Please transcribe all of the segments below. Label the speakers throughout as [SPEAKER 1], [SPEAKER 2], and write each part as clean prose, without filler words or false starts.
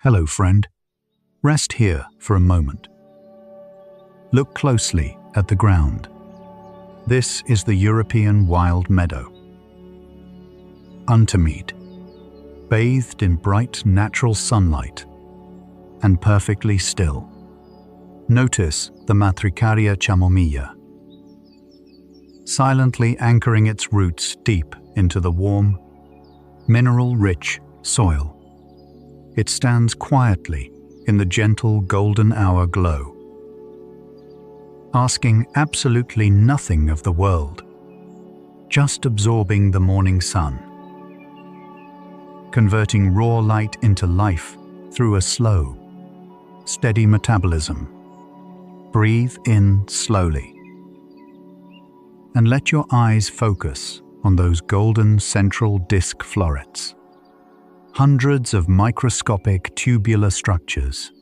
[SPEAKER 1] Hello, friend. Rest here for a moment. Look closely at the ground. This is the European wild meadow. Untamed, bathed in bright natural sunlight, and perfectly still. Notice the Matricaria chamomilla, silently anchoring its roots deep into the warm, mineral-rich soil. It stands quietly in the gentle golden hour glow, asking absolutely nothing of the world, just absorbing the morning sun, converting raw light into life through a slow, steady metabolism. Breathe in slowly, and let your eyes focus on those golden central disc florets. Hundreds of microscopic tubular structures,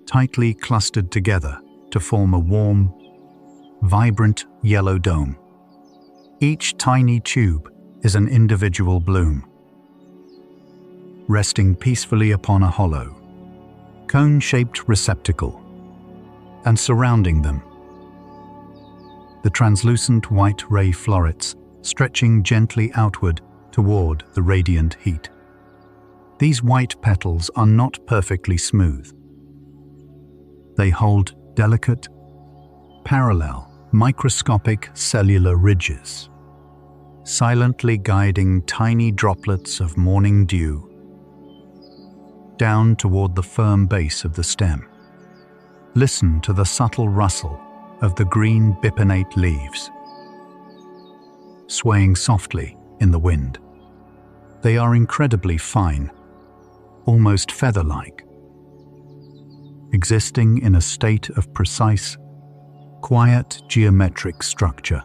[SPEAKER 1] tightly clustered together to form a warm, vibrant yellow dome. Each tiny tube is an individual bloom, resting peacefully upon a hollow, cone-shaped receptacle, and surrounding them, the translucent white ray florets stretching gently outward toward the radiant heat. These white petals are not perfectly smooth. They hold delicate, parallel, microscopic cellular ridges, silently guiding tiny droplets of morning dew down toward the firm base of the stem. Listen to the subtle rustle of the green bipinnate leaves, swaying softly in the wind. They are incredibly fine, almost feather-like, existing in a state of precise, quiet geometric structure.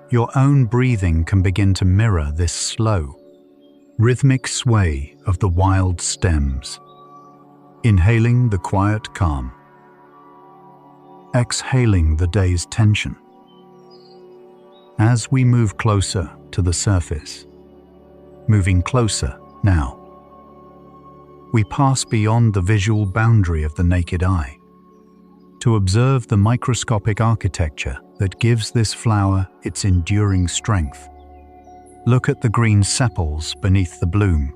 [SPEAKER 1] Your own breathing can begin to mirror this slow, rhythmic sway of the wild stems, inhaling the quiet calm, exhaling the day's tension. As we move closer to the surface, moving closer now, we pass beyond the visual boundary of the naked eye to observe the microscopic architecture that gives this flower its enduring strength. Look at the green sepals beneath the bloom,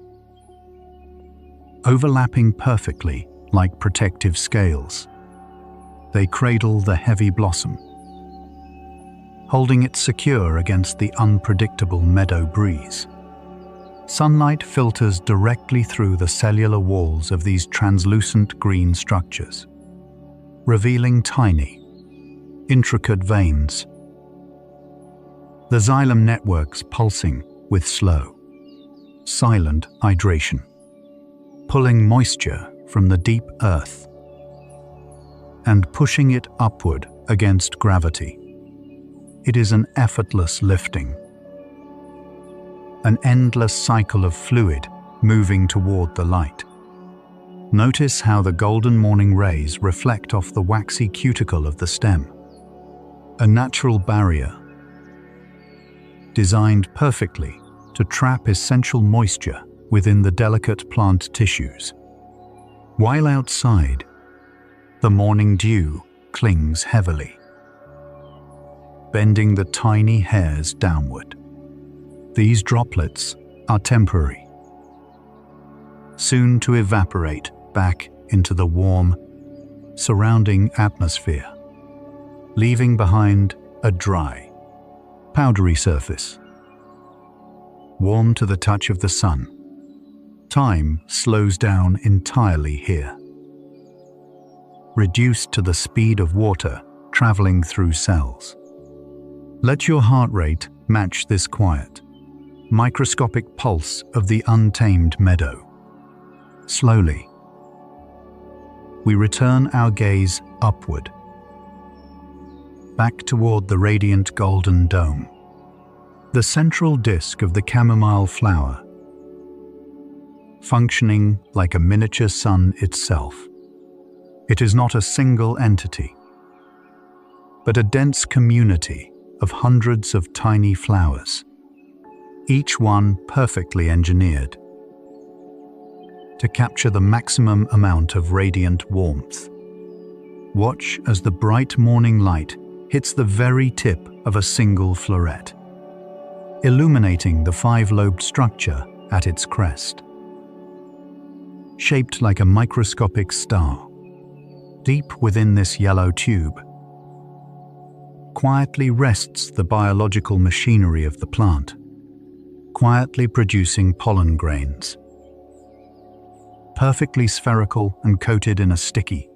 [SPEAKER 1] overlapping perfectly like protective scales. They cradle the heavy blossom, holding it secure against the unpredictable meadow breeze. Sunlight filters directly through the cellular walls of these translucent green structures, revealing tiny, intricate veins. The xylem networks pulsing with slow, silent hydration, pulling moisture from the deep earth and pushing it upward against gravity. It is an effortless lifting, an endless cycle of fluid moving toward the light. Notice how the golden morning rays reflect off the waxy cuticle of the stem, a natural barrier designed perfectly to trap essential moisture within the delicate plant tissues. While outside, the morning dew clings heavily, bending the tiny hairs downward. These droplets are temporary, soon to evaporate back into the warm, surrounding atmosphere, leaving behind a dry, powdery surface. Warm to the touch of the sun, time slows down entirely here, reduced to the speed of water traveling through cells. Let your heart rate match this quiet, microscopic pulse of the untamed meadow. Slowly, we return our gaze upward, back toward the radiant golden dome, the central disk of the chamomile flower, functioning like a miniature sun itself. It is not a single entity, but a dense community of hundreds of tiny flowers, each one perfectly engineered to capture the maximum amount of radiant warmth. Watch as the bright morning light hits the very tip of a single floret, illuminating the five-lobed structure at its crest. Shaped like a microscopic star, deep within this yellow tube, quietly rests the biological machinery of the plant, quietly producing pollen grains. Perfectly spherical and coated in a sticky,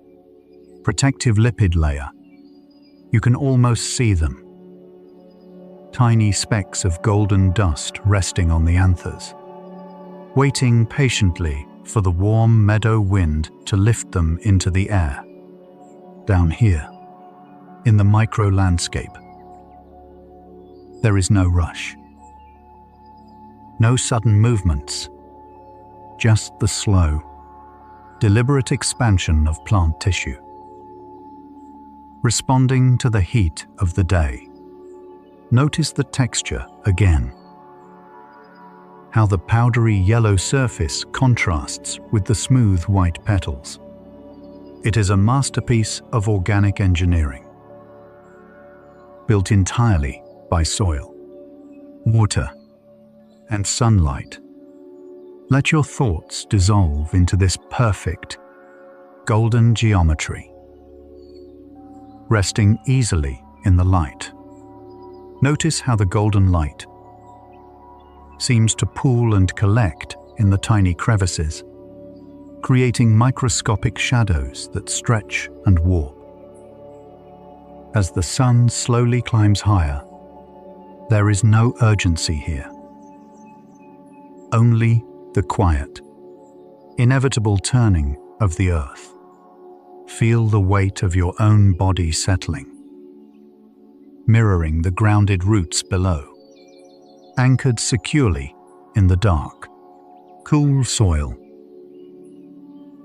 [SPEAKER 1] protective lipid layer, you can almost see them. Tiny specks of golden dust resting on the anthers, waiting patiently for the warm meadow wind to lift them into the air. Down here, in the micro-landscape, there is no rush. No sudden movements, just the slow, deliberate expansion of plant tissue, responding to the heat of the day. Notice the texture again. How the powdery yellow surface contrasts with the smooth white petals. It is a masterpiece of organic engineering, built entirely by soil, water, and sunlight. Let your thoughts dissolve into this perfect, golden geometry. Resting easily in the light, notice how the golden light seems to pool and collect in the tiny crevices, creating microscopic shadows that stretch and warp. As the sun slowly climbs higher, there is no urgency here. Only the quiet, inevitable turning of the earth. Feel the weight of your own body settling, mirroring the grounded roots below, anchored securely in the dark, cool soil,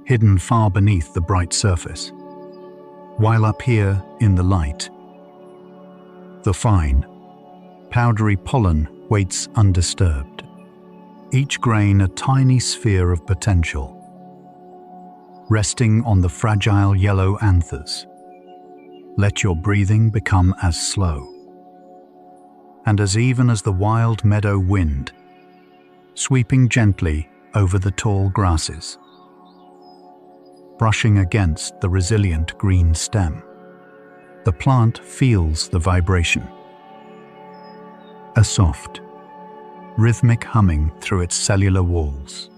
[SPEAKER 1] hidden far beneath the bright surface, while up here in the light, the fine, powdery pollen waits undisturbed, each grain a tiny sphere of potential, resting on the fragile yellow anthers. Let your breathing become as slow and as even as the wild meadow wind, sweeping gently over the tall grasses, brushing against the resilient green stem. The plant feels the vibration, a soft, rhythmic humming through its cellular walls,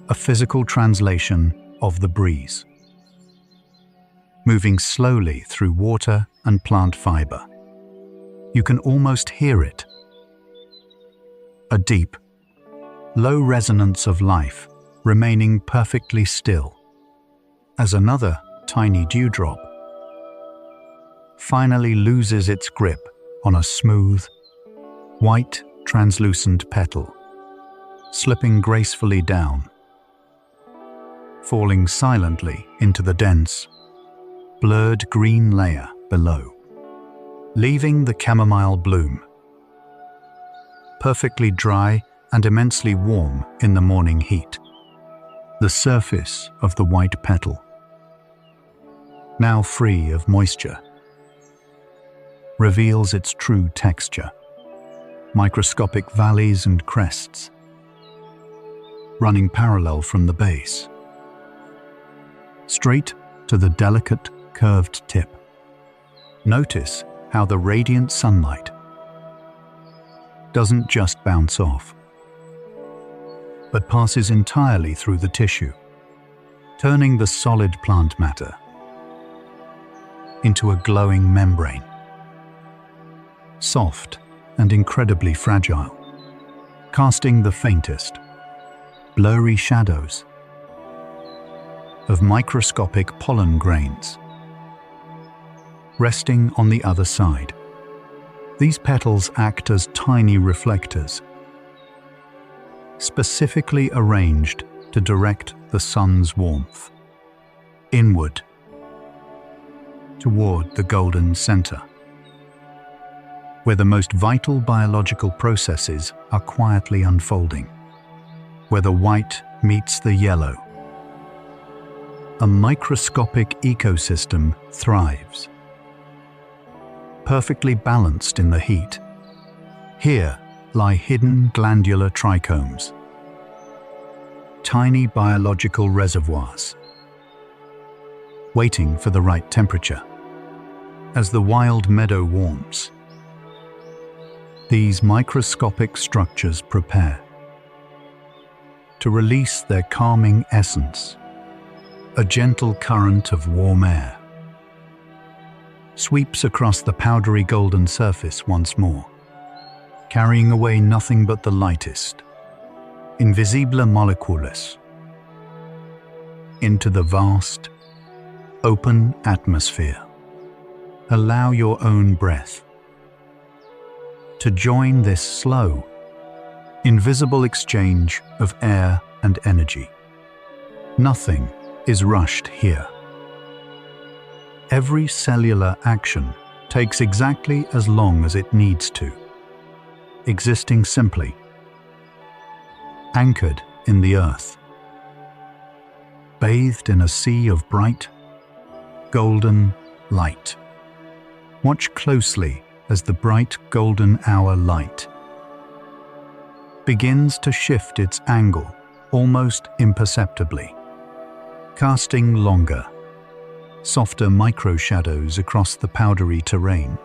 [SPEAKER 1] a physical translation of the breeze, moving slowly through water and plant fiber. You can almost hear it. A deep, low resonance of life remaining perfectly still, as another tiny dewdrop finally loses its grip on a smooth, white, translucent petal, slipping gracefully down, falling silently into the dense, blurred green layer below, leaving the chamomile bloom, perfectly dry and immensely warm in the morning heat. The surface of the white petal, now free of moisture, reveals its true texture. Microscopic valleys and crests, running parallel from the base, straight to the delicate, curved tip. Notice how the radiant sunlight doesn't just bounce off, but passes entirely through the tissue, turning the solid plant matter into a glowing membrane, soft and incredibly fragile, casting the faintest, blurry shadows of microscopic pollen grains. Resting on the other side, these petals act as tiny reflectors, specifically arranged to direct the sun's warmth inward toward the golden center, where the most vital biological processes are quietly unfolding, where the white, meets the yellow. A microscopic ecosystem thrives, perfectly balanced in the heat. Here lie hidden glandular trichomes, tiny biological reservoirs, waiting for the right temperature. As the wild meadow warms, these microscopic structures prepare to release their calming essence. A gentle current of warm air sweeps across the powdery golden surface once more, carrying away nothing but the lightest, invisible molecules, into the vast, open atmosphere. Allow your own breath to join this slow, invisible exchange of air and energy. Nothing is rushed here. Every cellular action takes exactly as long as it needs to, existing simply, anchored in the earth, bathed in a sea of bright, golden light. Watch closely as the bright golden hour light begins to shift its angle almost imperceptibly, casting longer, softer micro-shadows across the powdery terrain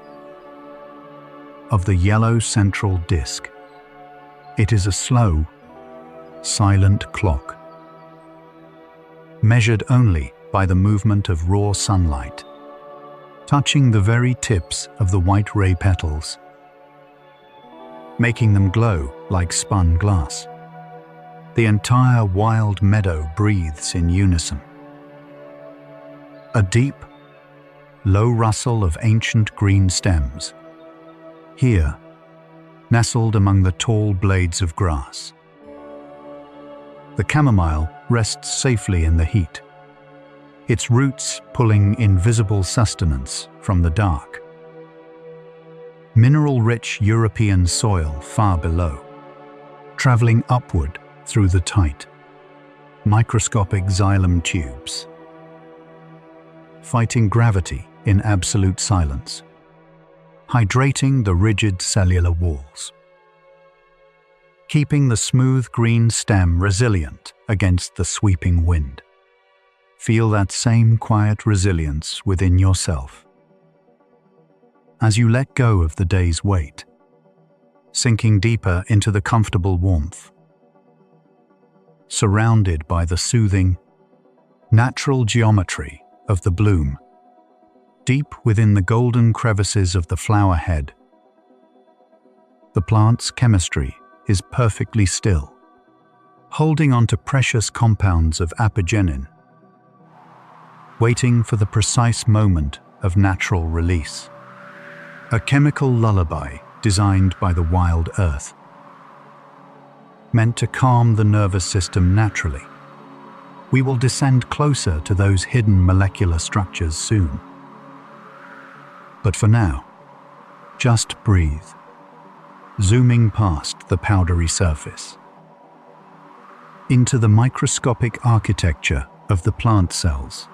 [SPEAKER 1] of the yellow central disk. It is a slow, silent clock, measured only by the movement of raw sunlight, touching the very tips of the white ray petals, making them glow like spun glass. The entire wild meadow breathes in unison. A deep, low rustle of ancient green stems, here, nestled among the tall blades of grass. The chamomile rests safely in the heat, its roots pulling invisible sustenance from the dark. Mineral-rich European soil far below, traveling upward through the tight, microscopic xylem tubes, fighting gravity in absolute silence, hydrating the rigid cellular walls, keeping the smooth green stem resilient against the sweeping wind. Feel that same quiet resilience within yourself. As you let go of the day's weight, sinking deeper into the comfortable warmth, surrounded by the soothing, natural geometry of the bloom, deep within the golden crevices of the flower head, the plant's chemistry is perfectly still, holding on to precious compounds of Apigenin, waiting for the precise moment of natural release. A chemical lullaby designed by the wild earth, meant to calm the nervous system naturally. We will descend closer to those hidden molecular structures soon. But for now, just breathe, zooming past the powdery surface, into the microscopic architecture of the plant cells,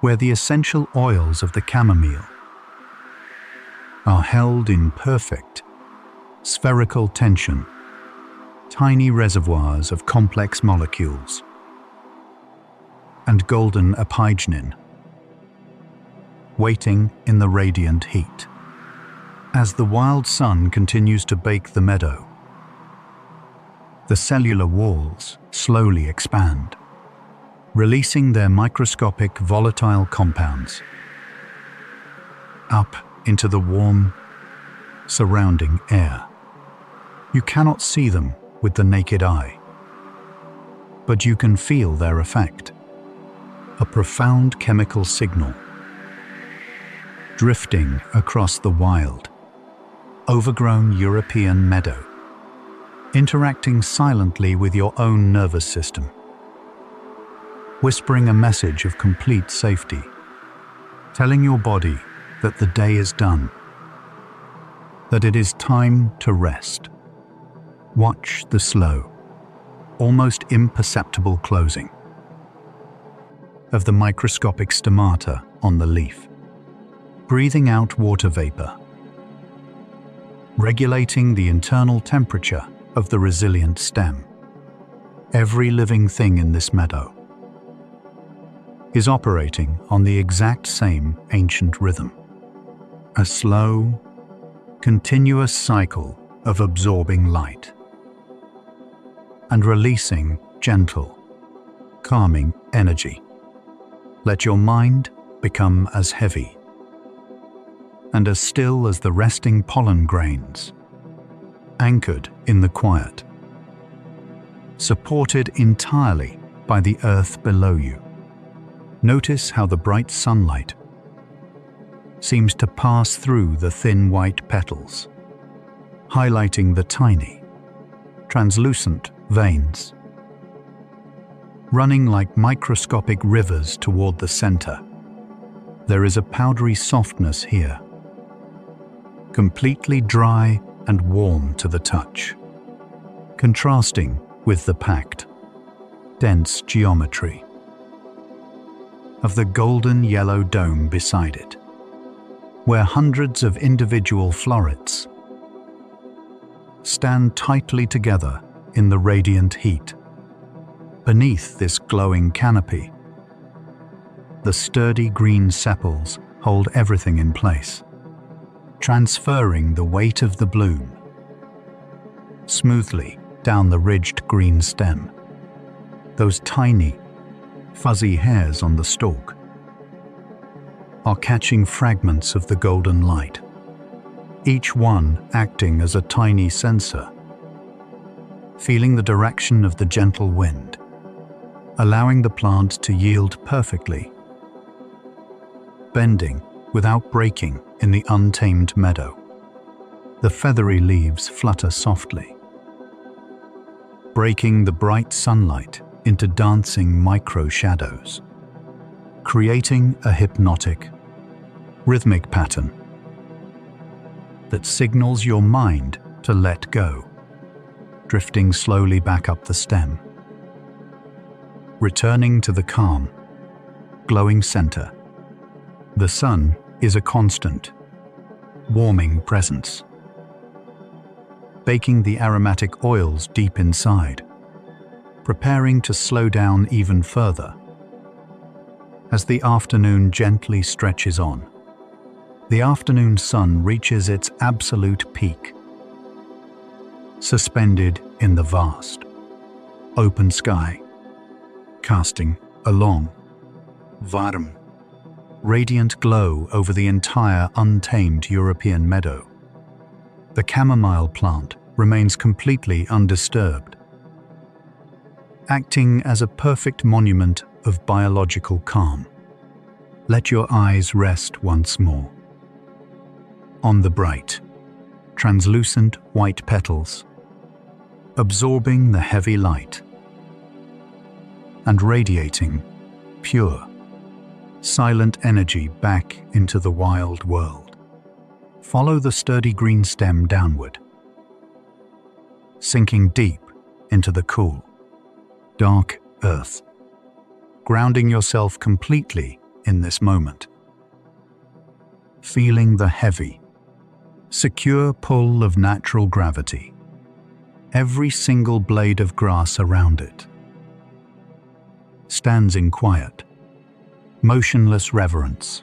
[SPEAKER 1] where the essential oils of the chamomile are held in perfect, spherical tension, tiny reservoirs of complex molecules, and golden apigenin, waiting in the radiant heat. As the wild sun continues to bake the meadow, the cellular walls slowly expand, releasing their microscopic volatile compounds up into the warm, surrounding air. You cannot see them with the naked eye, but you can feel their effect. A profound chemical signal drifting across the wild, overgrown European meadow, interacting silently with your own nervous system, whispering a message of complete safety, telling your body that the day is done, that it is time to rest. Watch the slow, almost imperceptible closing of the microscopic stomata on the leaf, breathing out water vapor, regulating the internal temperature of the resilient stem. Every living thing in this meadow is operating on the exact same ancient rhythm, a slow, continuous cycle of absorbing light and releasing gentle, calming energy. Let your mind become as heavy and as still as the resting pollen grains, anchored in the quiet, supported entirely by the earth below you. Notice how the bright sunlight seems to pass through the thin white petals, highlighting the tiny, translucent veins, running like microscopic rivers toward the center. There is a powdery softness here, completely dry and warm to the touch, contrasting with the packed, dense geometry of the golden yellow dome beside it, where hundreds of individual florets stand tightly together in the radiant heat. Beneath this glowing canopy, the sturdy green sepals hold everything in place, transferring the weight of the bloom smoothly down the ridged green stem. Those tiny, fuzzy hairs on the stalk are catching fragments of the golden light, each one acting as a tiny sensor, feeling the direction of the gentle wind, allowing the plant to yield perfectly, bending without breaking in the untamed meadow. The feathery leaves flutter softly, breaking the bright sunlight into dancing micro-shadows, creating a hypnotic, rhythmic pattern that signals your mind to let go, drifting slowly back up the stem, returning to the calm, glowing center. The sun is a constant, warming presence, baking the aromatic oils deep inside, preparing to slow down even further. As the afternoon gently stretches on, the afternoon sun reaches its absolute peak, suspended in the vast, open sky, casting a long, warm, radiant glow over the entire untamed European meadow. The chamomile plant remains completely undisturbed, acting as a perfect monument of biological calm. Let your eyes rest once more on the bright, translucent white petals, absorbing the heavy light and radiating pure, silent energy back into the wild world. Follow the sturdy green stem downward, sinking deep into the cool, dark earth, grounding yourself completely in this moment, feeling the heavy, secure pull of natural gravity, every single blade of grass around it stands in quiet, motionless reverence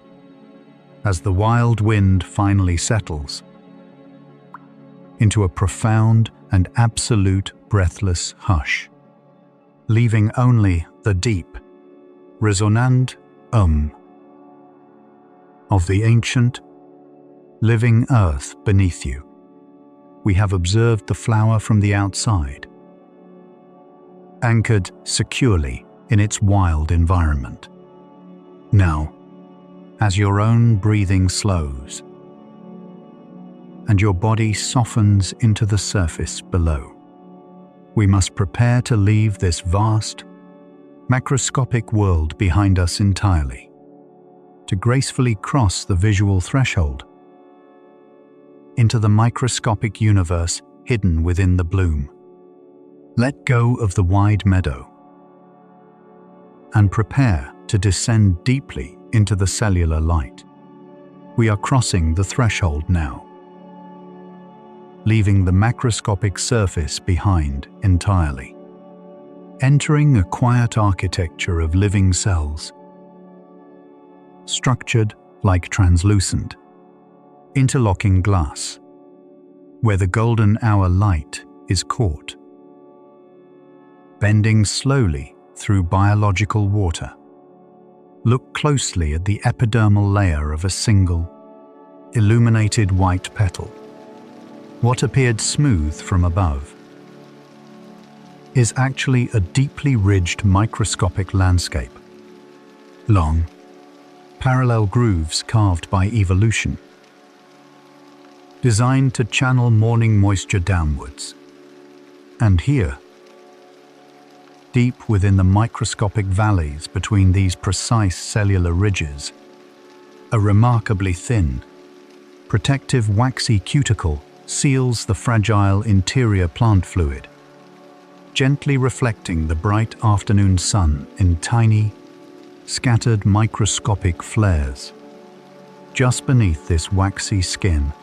[SPEAKER 1] as the wild wind finally settles into a profound and absolute breathless hush, leaving only the deep, resonant of the ancient, living earth beneath you. We have observed the flower from the outside, anchored securely in its wild environment. Now, as your own breathing slows and your body softens into the surface below, we must prepare to leave this vast, macroscopic world behind us entirely, to gracefully cross the visual threshold into the microscopic universe hidden within the bloom. Let go of the wide meadow and prepare to descend deeply into the cellular light. We are crossing the threshold now, leaving the macroscopic surface behind entirely, entering a quiet architecture of living cells, structured like translucent, interlocking glass, where the golden hour light is caught, bending slowly through biological water. Look closely at the epidermal layer of a single, illuminated white petal. What appeared smooth from above is actually a deeply ridged microscopic landscape. Long, parallel grooves carved by evolution, designed to channel morning moisture downwards. And here, deep within the microscopic valleys between these precise cellular ridges, a remarkably thin, protective waxy cuticle seals the fragile interior plant fluid, gently reflecting the bright afternoon sun in tiny, scattered microscopic flares. Just beneath this waxy skin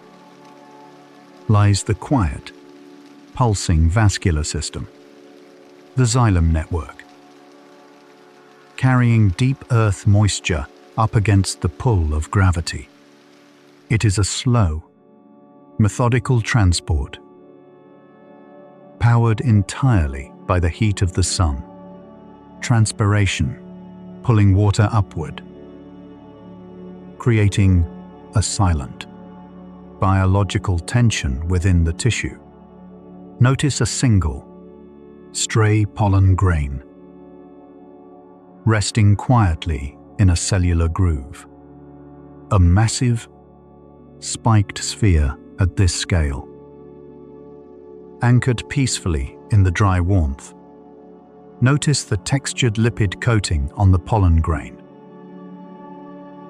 [SPEAKER 1] lies the quiet, pulsing vascular system, the xylem network, carrying deep earth moisture up against the pull of gravity. It is a slow, methodical transport, powered entirely by the heat of the sun, transpiration pulling water upward, creating a silent, biological tension within the tissue. Notice a single, stray pollen grain, resting quietly in a cellular groove. A massive, spiked sphere at this scale, anchored peacefully in the dry warmth. Notice the textured lipid coating on the pollen grain,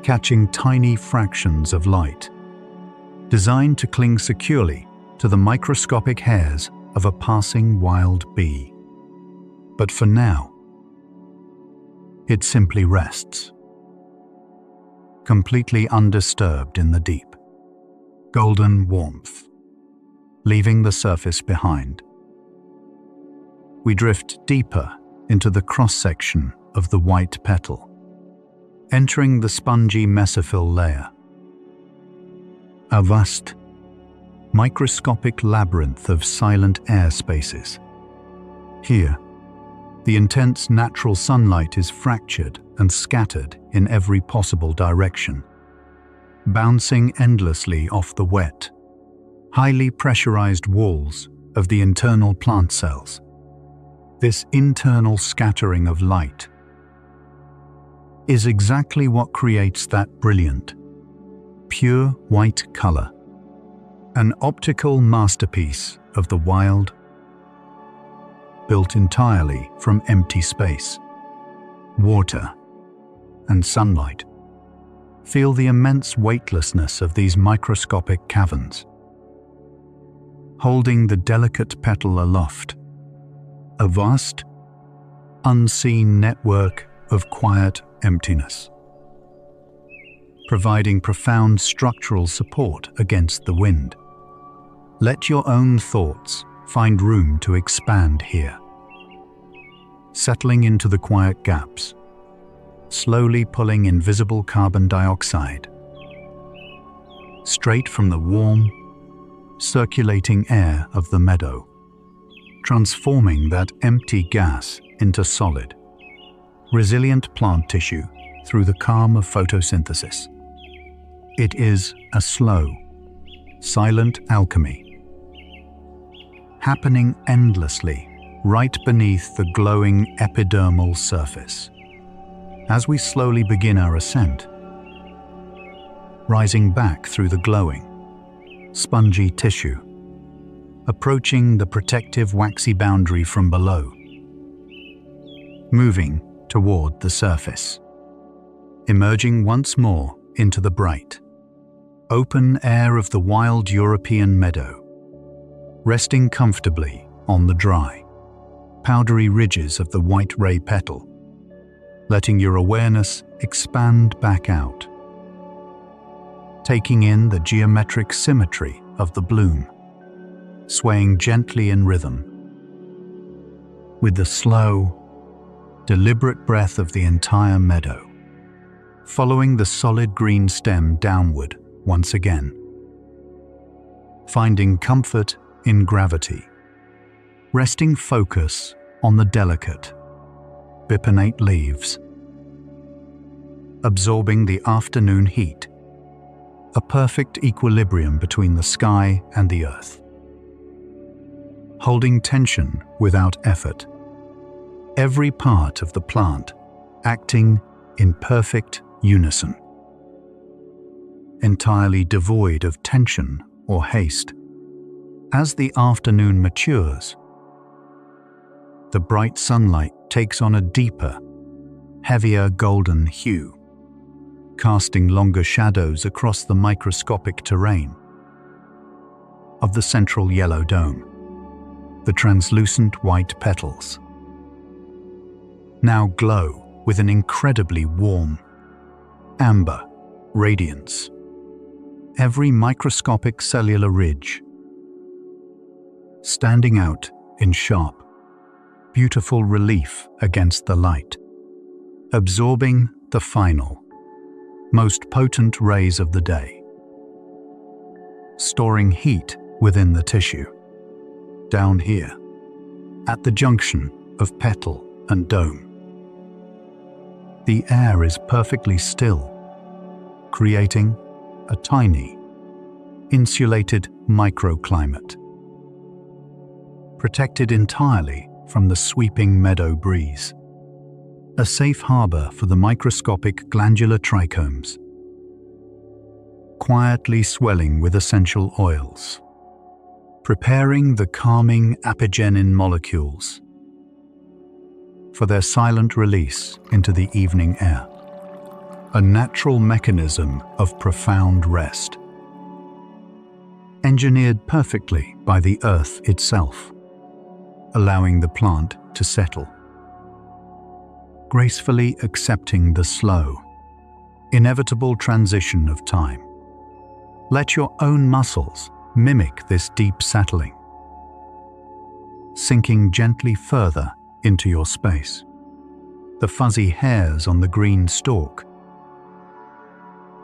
[SPEAKER 1] catching tiny fractions of light, designed to cling securely to the microscopic hairs of a passing wild bee. But for now, it simply rests, completely undisturbed in the deep, golden warmth, leaving the surface behind. We drift deeper into the cross-section of the white petal, entering the spongy mesophyll layer, a vast, microscopic labyrinth of silent air spaces. Here, the intense natural sunlight is fractured and scattered in every possible direction, bouncing endlessly off the wet, highly pressurized walls of the internal plant cells. This internal scattering of light is exactly what creates that brilliant, pure white color, an optical masterpiece of the wild, built entirely from empty space, water, and sunlight. Feel the immense weightlessness of these microscopic caverns, holding the delicate petal aloft, a vast, unseen network of quiet emptiness, providing profound structural support against the wind. Let your own thoughts find room to expand here, settling into the quiet gaps, slowly pulling invisible carbon dioxide straight from the warm, circulating air of the meadow, transforming that empty gas into solid, resilient plant tissue through the calm of photosynthesis. It is a slow, silent alchemy, happening endlessly right beneath the glowing epidermal surface. As we slowly begin our ascent, rising back through the glowing, spongy tissue, approaching the protective waxy boundary from below, moving toward the surface, emerging once more into the bright, open air of the wild European meadow, resting comfortably on the dry, powdery ridges of the white ray petal, letting your awareness expand back out, taking in the geometric symmetry of the bloom, swaying gently in rhythm, with the slow, deliberate breath of the entire meadow, following the solid green stem downward once again, finding comfort in gravity, resting focus on the delicate, bipinnate leaves, absorbing the afternoon heat, a perfect equilibrium between the sky and the earth. Holding tension without effort, every part of the plant acting in perfect unison, entirely devoid of tension or haste. As the afternoon matures, the bright sunlight takes on a deeper, heavier golden hue, casting longer shadows across the microscopic terrain of the central yellow dome. The translucent white petals now glow with an incredibly warm, amber radiance. Every microscopic cellular ridge standing out in sharp, beautiful relief against the light, absorbing the final, most potent rays of the day, storing heat within the tissue. Down here, at the junction of petal and dome, the air is perfectly still, creating a tiny, insulated microclimate, protected entirely from the sweeping meadow breeze, a safe harbor for the microscopic glandular trichomes, quietly swelling with essential oils, preparing the calming Apigenin molecules for their silent release into the evening air, a natural mechanism of profound rest, engineered perfectly by the earth itself, allowing the plant to settle, gracefully accepting the slow, inevitable transition of time. Let your own muscles mimic this deep settling, sinking gently further into your space. The fuzzy hairs on the green stalk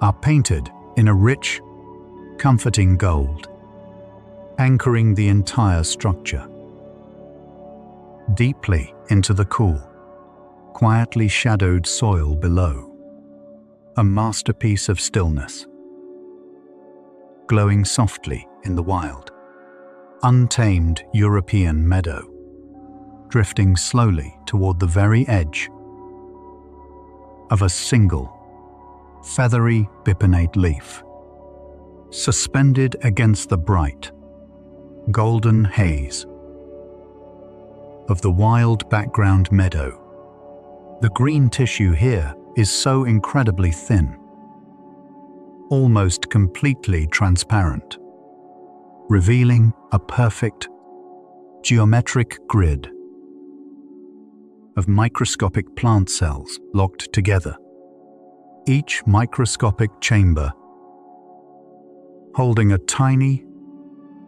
[SPEAKER 1] are painted in a rich, comforting gold, anchoring the entire structure deeply into the cool, quietly shadowed soil below, a masterpiece of stillness, glowing softly in the wild, untamed European meadow, drifting slowly toward the very edge of a single, feathery bipinnate leaf, suspended against the bright, golden haze of the wild background meadow. The green tissue here is so incredibly thin, almost completely transparent, revealing a perfect, geometric grid of microscopic plant cells locked together, each microscopic chamber holding a tiny,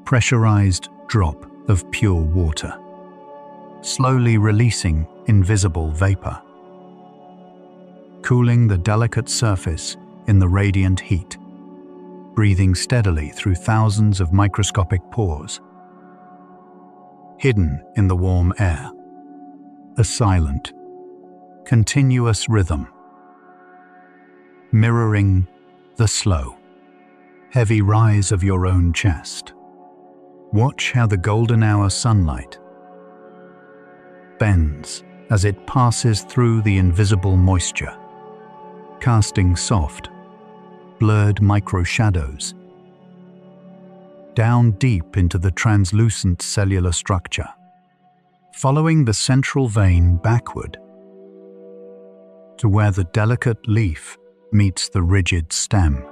[SPEAKER 1] pressurized drop of pure water, slowly releasing invisible vapor, cooling the delicate surface in the radiant heat, breathing steadily through thousands of microscopic pores. Hidden in the warm air, a silent, continuous rhythm, mirroring the slow, heavy rise of your own chest. Watch how the golden hour sunlight bends as it passes through the invisible moisture, casting soft, blurred micro-shadows down deep into the translucent cellular structure, following the central vein backward to where the delicate leaf meets the rigid stem,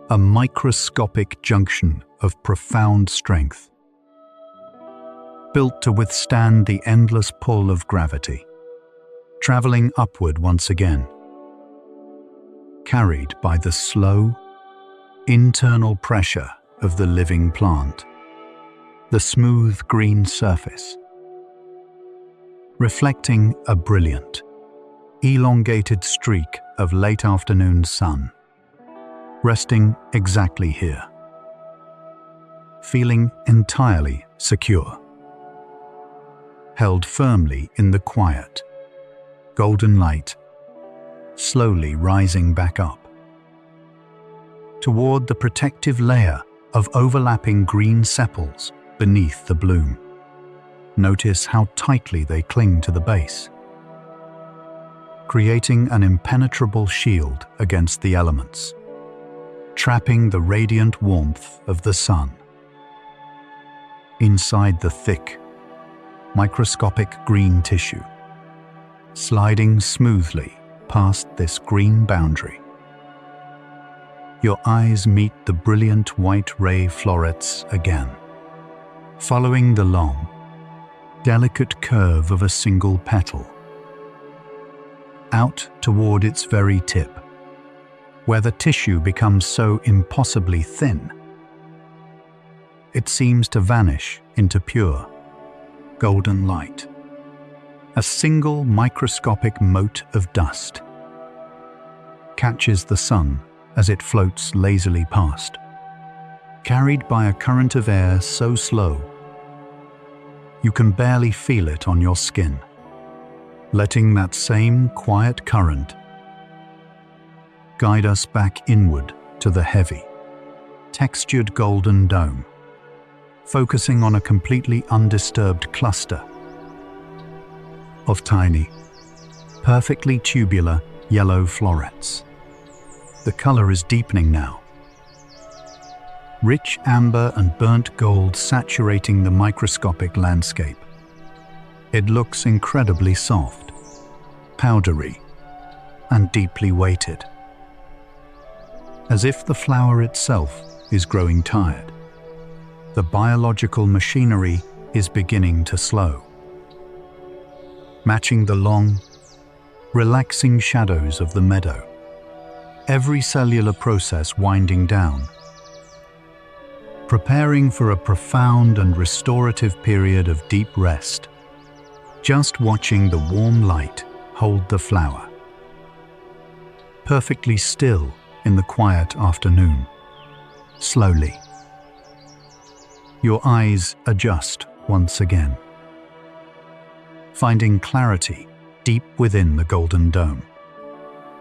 [SPEAKER 1] a microscopic junction of profound strength. built to withstand the endless pull of gravity, traveling upward once again, carried by the slow, internal pressure of the living plant, the smooth green surface, reflecting a brilliant, elongated streak of late afternoon sun, resting exactly here, feeling entirely secure, held firmly in the quiet, golden light, slowly rising back up toward the protective layer of overlapping green sepals beneath the bloom. Notice how tightly they cling to the base, creating an impenetrable shield against the elements, trapping the radiant warmth of the sun. Inside the thick, microscopic green tissue, sliding smoothly past this green boundary, your eyes meet the brilliant white ray florets again, following the long, delicate curve of a single petal, out toward its very tip, where the tissue becomes so impossibly thin, it seems to vanish into pure, golden light, a single microscopic mote of dust, catches the sun as it floats lazily past, carried by a current of air so slow you can barely feel it on your skin, letting that same quiet current guide us back inward to the heavy, textured golden dome, focusing on a completely undisturbed cluster of tiny, perfectly tubular yellow florets. The color is deepening now, rich amber and burnt gold saturating the microscopic landscape. It looks incredibly soft, powdery, and deeply weighted, as if the flower itself is growing tired. The biological machinery is beginning to slow, matching the long, relaxing shadows of the meadow, every cellular process winding down, preparing for a profound and restorative period of deep rest, just watching the warm light hold the flower, perfectly still in the quiet afternoon. Slowly, your eyes adjust once again, finding clarity deep within the golden dome,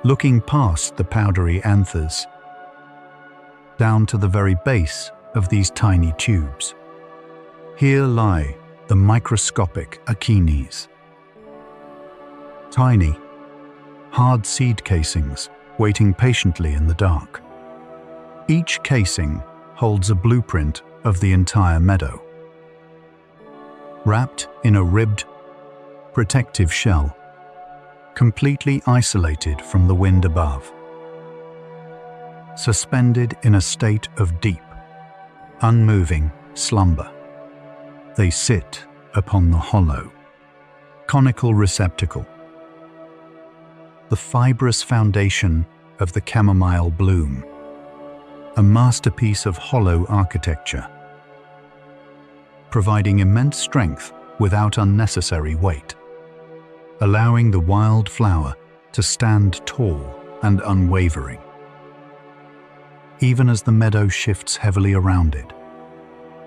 [SPEAKER 1] looking past the powdery anthers, down to the very base of these tiny tubes. Here lie the microscopic Apigenes, tiny, hard seed casings waiting patiently in the dark. Each casing holds a blueprint of the entire meadow, wrapped in a ribbed, protective shell, completely isolated from the wind above, suspended in a state of deep, unmoving slumber. They sit upon the hollow, conical receptacle, the fibrous foundation of the chamomile bloom, a masterpiece of hollow architecture, providing immense strength without unnecessary weight, allowing the wild flower to stand tall and unwavering. Even as the meadow shifts heavily around it,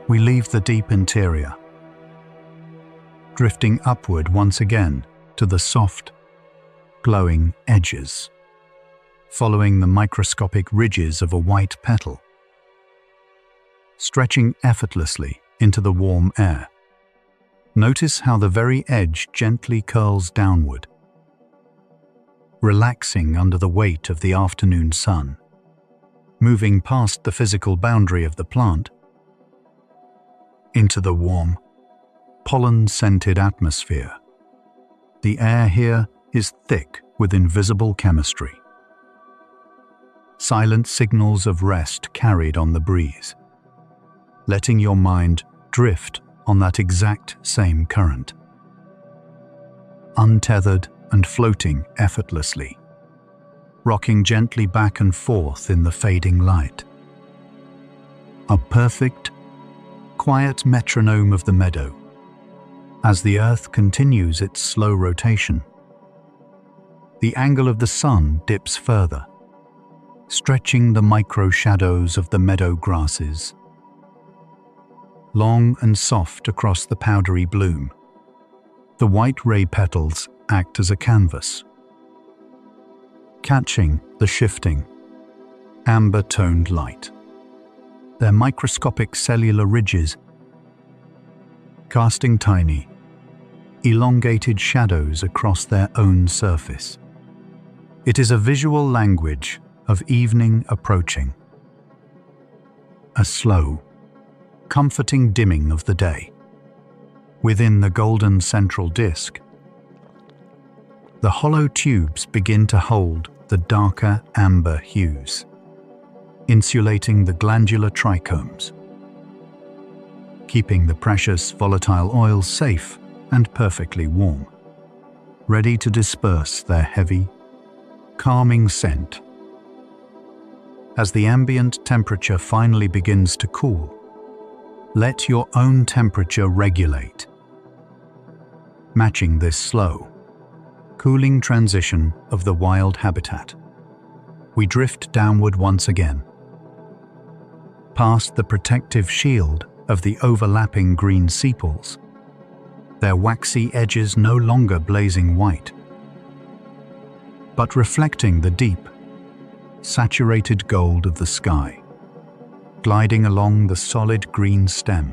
[SPEAKER 1] we leave the deep interior, drifting upward once again to the soft, glowing edges, following the microscopic ridges of a white petal, stretching effortlessly into the warm air. Notice how the very edge gently curls downward, relaxing under the weight of the afternoon sun, moving past the physical boundary of the plant into the warm, pollen-scented atmosphere. The air here is thick with invisible chemistry, silent signals of rest carried on the breeze, letting your mind drift on that exact same current, untethered and floating effortlessly, rocking gently back and forth in the fading light. A perfect, quiet metronome of the meadow, as the earth continues its slow rotation. The angle of the sun dips further, stretching the micro-shadows of the meadow grasses, long and soft across the powdery bloom. The white ray petals act as a canvas, catching the shifting, amber-toned light. Their microscopic cellular ridges casting tiny, elongated shadows across their own surface. It is a visual language of evening approaching, a slow, comforting dimming of the day. Within the golden central disk, the hollow tubes begin to hold the darker amber hues, insulating the glandular trichomes, keeping the precious volatile oils safe and perfectly warm, ready to disperse their heavy, calming scent. As the ambient temperature finally begins to cool, let your own temperature regulate. Matching this slow, cooling transition of the wild habitat, we drift downward once again, past the protective shield of the overlapping green sepals, their waxy edges no longer blazing white, but reflecting the deep, saturated gold of the sky, gliding along the solid green stem,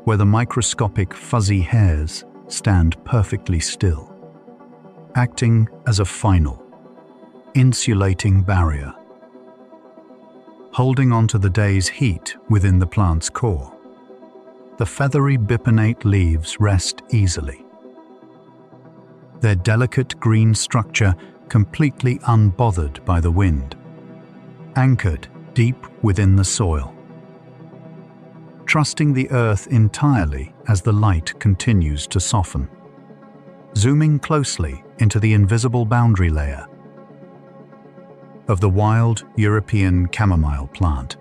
[SPEAKER 1] where the microscopic fuzzy hairs stand perfectly still, acting as a final, insulating barrier, holding onto the day's heat within the plant's core. The feathery bipinnate leaves rest easily, their delicate green structure completely unbothered by the wind, anchored deep within the soil, trusting the earth entirely as the light continues to soften, zooming closely into the invisible boundary layer of the wild European chamomile plant,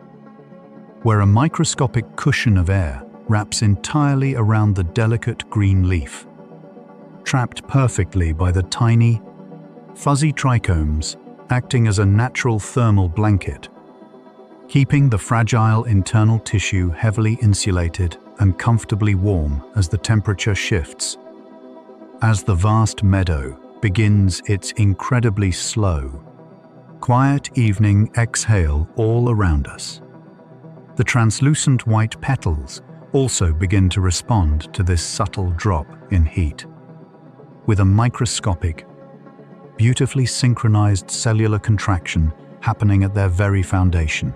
[SPEAKER 1] where a microscopic cushion of air wraps entirely around the delicate green leaf, trapped perfectly by the tiny, fuzzy trichomes acting as a natural thermal blanket, keeping the fragile internal tissue heavily insulated and comfortably warm as the temperature shifts. As the vast meadow begins its incredibly slow, quiet evening exhale all around us, the translucent white petals also begin to respond to this subtle drop in heat, with a microscopic, beautifully synchronized cellular contraction happening at their very foundation.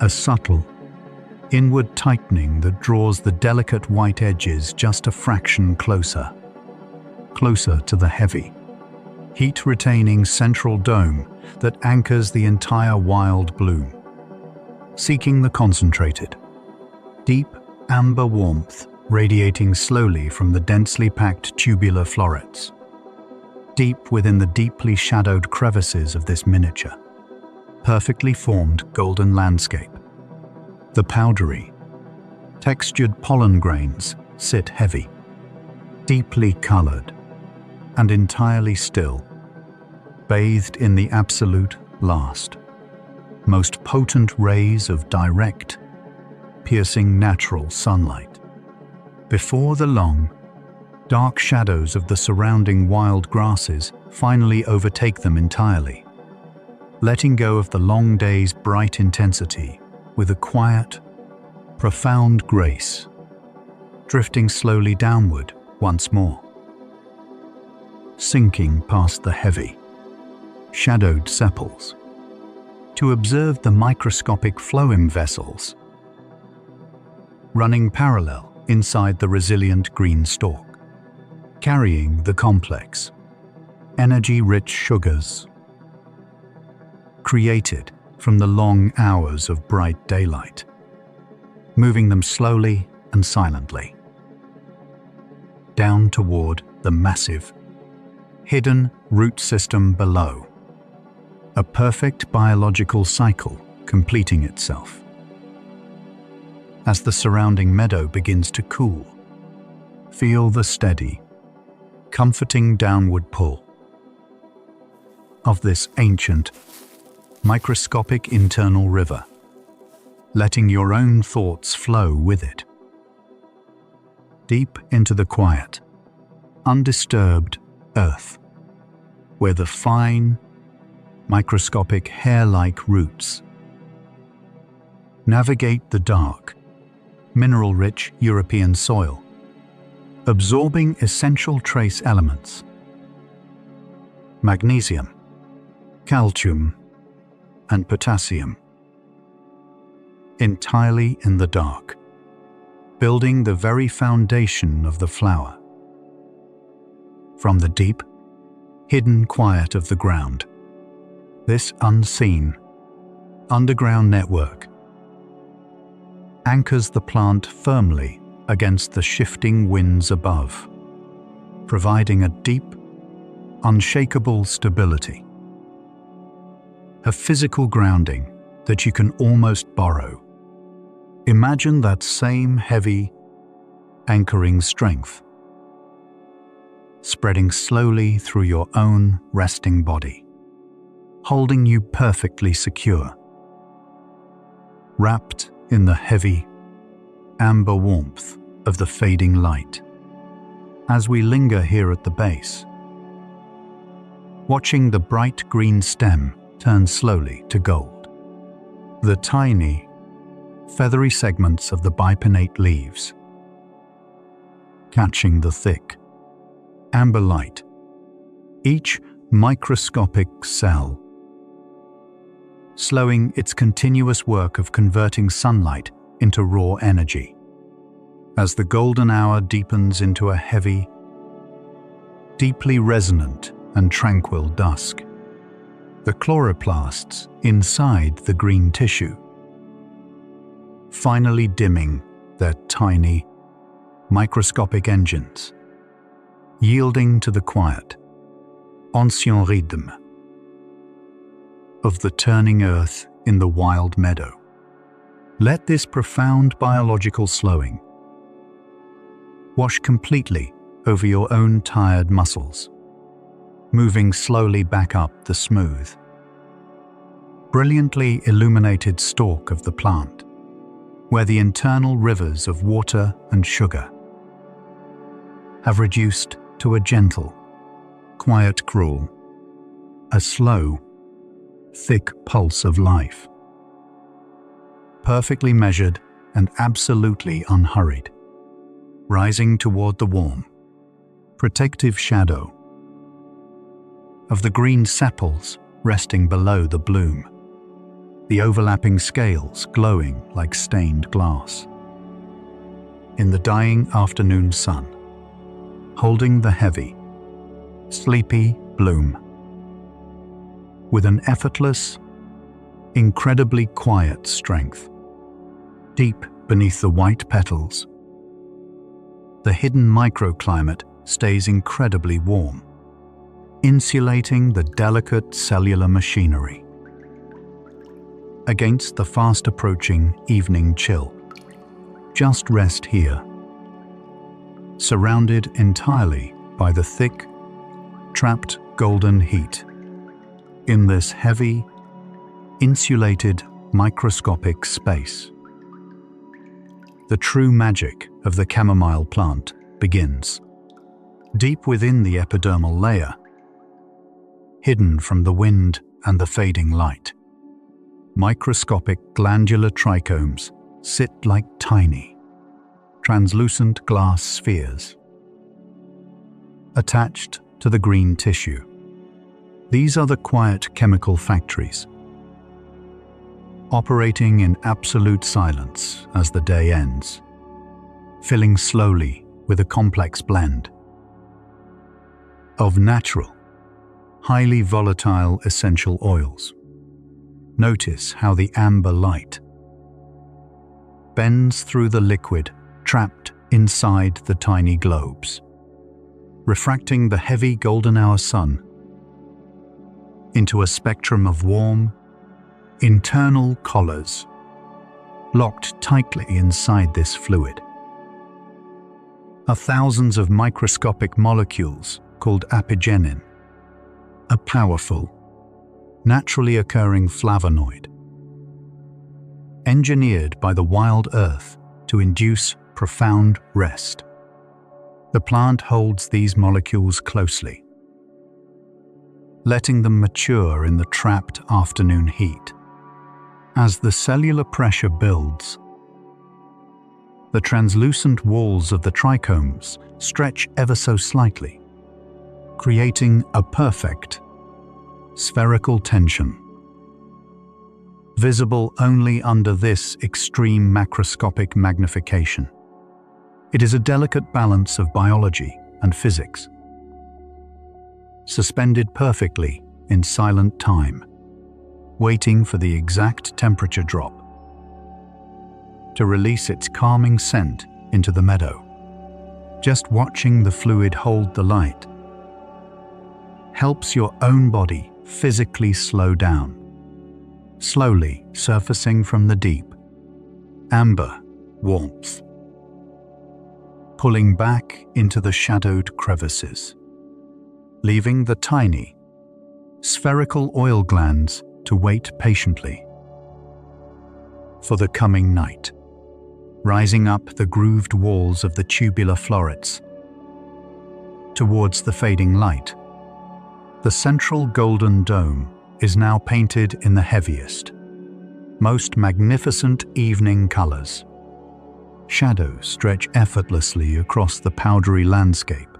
[SPEAKER 1] A subtle, inward tightening that draws the delicate white edges just a fraction closer to the heavy, heat-retaining central dome that anchors the entire wild bloom, seeking the concentrated, deep amber warmth radiating slowly from the densely packed tubular florets, deep within the deeply shadowed crevices of this miniature, perfectly formed golden landscape. The powdery, textured pollen grains sit heavy, deeply colored, and entirely still, bathed in the absolute last, most potent rays of direct, piercing natural sunlight, before the long, dark shadows of the surrounding wild grasses finally overtake them entirely, letting go of the long day's bright intensity with a quiet, profound grace, drifting slowly downward once more, sinking past the heavy, shadowed sepals, to observe the microscopic phloem vessels running parallel inside the resilient green stalk, carrying the complex, energy-rich sugars created from the long hours of bright daylight, moving them slowly and silently. Down toward the massive, hidden root system below. A perfect biological cycle completing itself. As the surrounding meadow begins to cool, feel the steady, comforting downward pull of this ancient, microscopic internal river, letting your own thoughts flow with it. Deep into the quiet, undisturbed earth, where the fine, microscopic hair-like roots navigate the dark, mineral-rich European soil, absorbing essential trace elements, magnesium, calcium, and potassium, entirely in the dark, building the very foundation of the flower. From the deep, hidden quiet of the ground, this unseen, underground network anchors the plant firmly against the shifting winds above, providing a deep, unshakable stability. A physical grounding that you can almost borrow. Imagine that same heavy, anchoring strength, spreading slowly through your own resting body, holding you perfectly secure, wrapped in the heavy, amber warmth of the fading light. As we linger here at the base, watching the bright green stem turn slowly to gold, the tiny, feathery segments of the bipinnate leaves catching the thick, amber light, each microscopic cell slowing its continuous work of converting sunlight into raw energy. As the golden hour deepens into a heavy, deeply resonant and tranquil dusk, the chloroplasts inside the green tissue finally dimming their tiny, microscopic engines, yielding to the quiet, ancien rythme of the turning earth in the wild meadow. Let this profound biological slowing wash completely over your own tired muscles, moving slowly back up the smooth, brilliantly illuminated stalk of the plant, where the internal rivers of water and sugar have reduced to a gentle, quiet crawl, a slow, thick pulse of life, perfectly measured and absolutely unhurried, rising toward the warm, protective shadow of the green sepals resting below the bloom, the overlapping scales glowing like stained glass. In the dying afternoon sun, holding the heavy, sleepy bloom, with an effortless, incredibly quiet strength. Deep beneath the white petals, the hidden microclimate stays incredibly warm, insulating the delicate cellular machinery against the fast-approaching evening chill. Just rest here, surrounded entirely by the thick, trapped golden heat in this heavy, insulated, microscopic space. The true magic of the chamomile plant begins. Deep within the epidermal layer, hidden from the wind and the fading light, microscopic glandular trichomes sit like tiny, translucent glass spheres attached to the green tissue. These are the quiet chemical factories, operating in absolute silence as the day ends, filling slowly with a complex blend of natural, highly volatile essential oils. Notice how the amber light bends through the liquid, trapped inside the tiny globes, refracting the heavy golden hour sun into a spectrum of warm, internal collars locked tightly inside this fluid are thousands of microscopic molecules called Apigenin, a powerful, naturally occurring flavonoid, engineered by the wild earth to induce profound rest. The plant holds these molecules closely, letting them mature in the trapped afternoon heat. As the cellular pressure builds, the translucent walls of the trichomes stretch ever so slightly, creating a perfect spherical tension, visible only under this extreme macroscopic magnification. It is a delicate balance of biology and physics, suspended perfectly in silent time, waiting for the exact temperature drop to release its calming scent into the meadow. Just watching the fluid hold the light helps your own body physically slow down, slowly surfacing from the deep, amber warmth, pulling back into the shadowed crevices, leaving the tiny, spherical oil glands to wait patiently for the coming night, rising up the grooved walls of the tubular florets towards the fading light. The central golden dome is now painted in the heaviest, most magnificent evening colors. Shadows stretch effortlessly across the powdery landscape,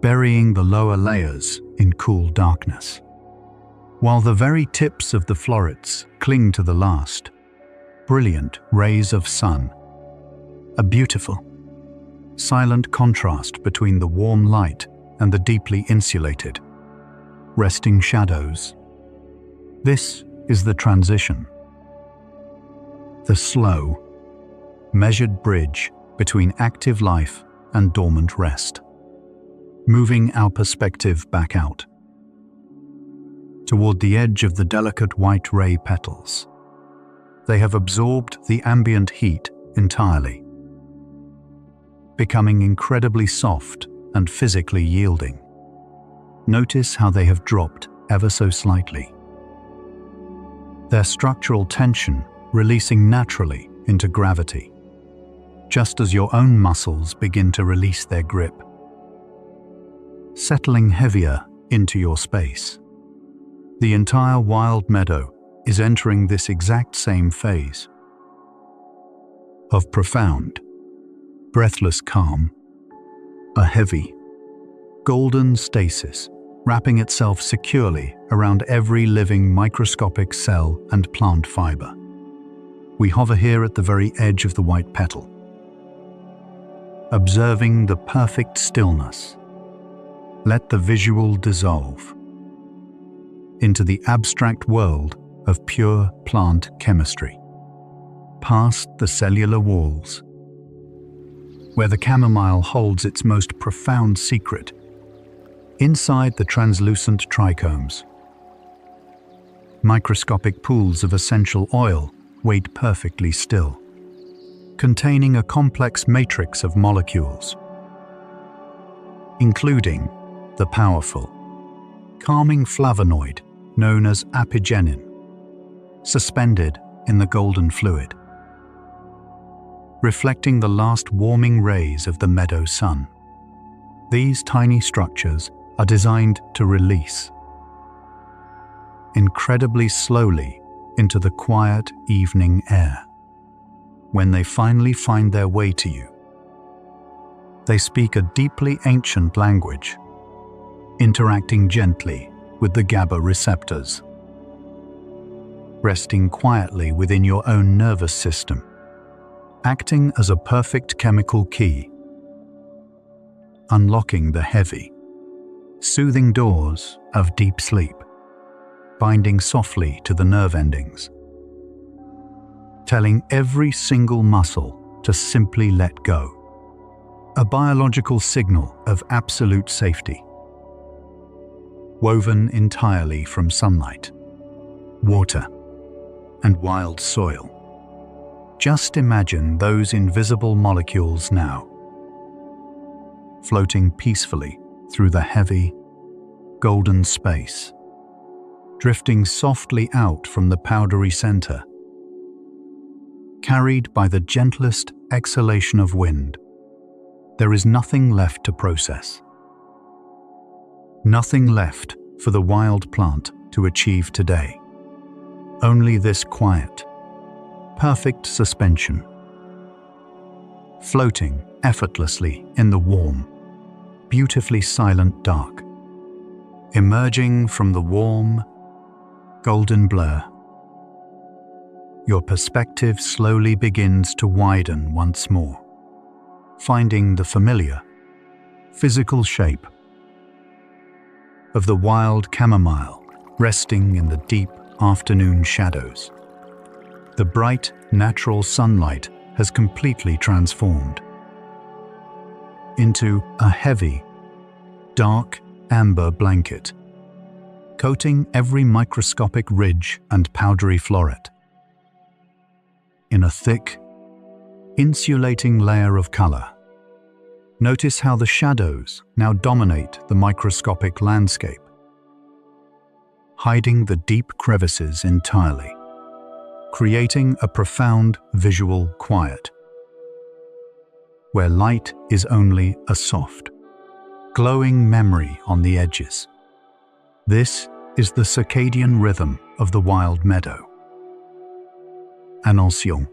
[SPEAKER 1] burying the lower layers in cool darkness, while the very tips of the florets cling to the last brilliant rays of sun. A beautiful, silent contrast between the warm light and the deeply insulated, resting shadows. This is the transition, the slow, measured bridge between active life and dormant rest, moving our perspective back out toward the edge of the delicate white ray petals. They have absorbed the ambient heat entirely, becoming incredibly soft and physically yielding. Notice how they have dropped ever so slightly, their structural tension releasing naturally into gravity, just as your own muscles begin to release their grip, settling heavier into your space. The entire wild meadow is entering this exact same phase of profound, breathless calm, a heavy, golden stasis wrapping itself securely around every living microscopic cell and plant fiber. We hover here at the very edge of the white petal, observing the perfect stillness. Let the visual dissolve into the abstract world of pure plant chemistry, past the cellular walls, where the chamomile holds its most profound secret. Inside the translucent trichomes, microscopic pools of essential oil wait perfectly still, containing a complex matrix of molecules, including the powerful, calming flavonoid known as Apigenin, suspended in the golden fluid, reflecting the last warming rays of the meadow sun. These tiny structures are designed to release incredibly slowly into the quiet evening air. When they finally find their way to you, they speak a deeply ancient language, interacting gently with the GABA receptors, resting quietly within your own nervous system, acting as a perfect chemical key, unlocking the heavy, soothing doors of deep sleep, binding softly to the nerve endings, telling every single muscle to simply let go. A biological signal of absolute safety. Woven entirely from sunlight, water, and wild soil. Just imagine those invisible molecules now, floating peacefully through the heavy, golden space, drifting softly out from the powdery center, carried by the gentlest exhalation of wind. There is nothing left to process. Nothing left for the wild plant to achieve today. Only this quiet, perfect suspension, floating effortlessly in the warm, beautifully silent dark, emerging from the warm, golden blur. Your perspective slowly begins to widen once more, finding the familiar, physical shape of the wild chamomile resting in the deep afternoon shadows. The bright, natural sunlight has completely transformed into a heavy, dark amber blanket, coating every microscopic ridge and powdery floret. In a thick, insulating layer of color, notice how the shadows now dominate the microscopic landscape, hiding the deep crevices entirely, creating a profound visual quiet, where light is only a soft, glowing memory on the edges. This is the circadian rhythm of the wild meadow. An ancien,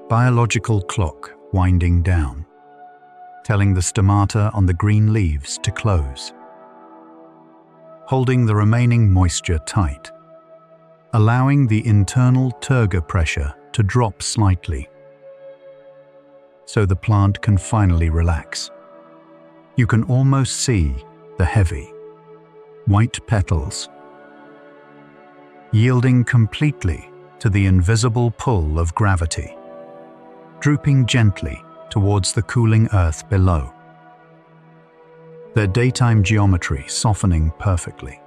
[SPEAKER 1] biological clock winding down, telling the stomata on the green leaves to close, holding the remaining moisture tight, allowing the internal turgor pressure to drop slightly, so the plant can finally relax. You can almost see the heavy, white petals, yielding completely to the invisible pull of gravity, drooping gently towards the cooling earth below. Their daytime geometry softening perfectly,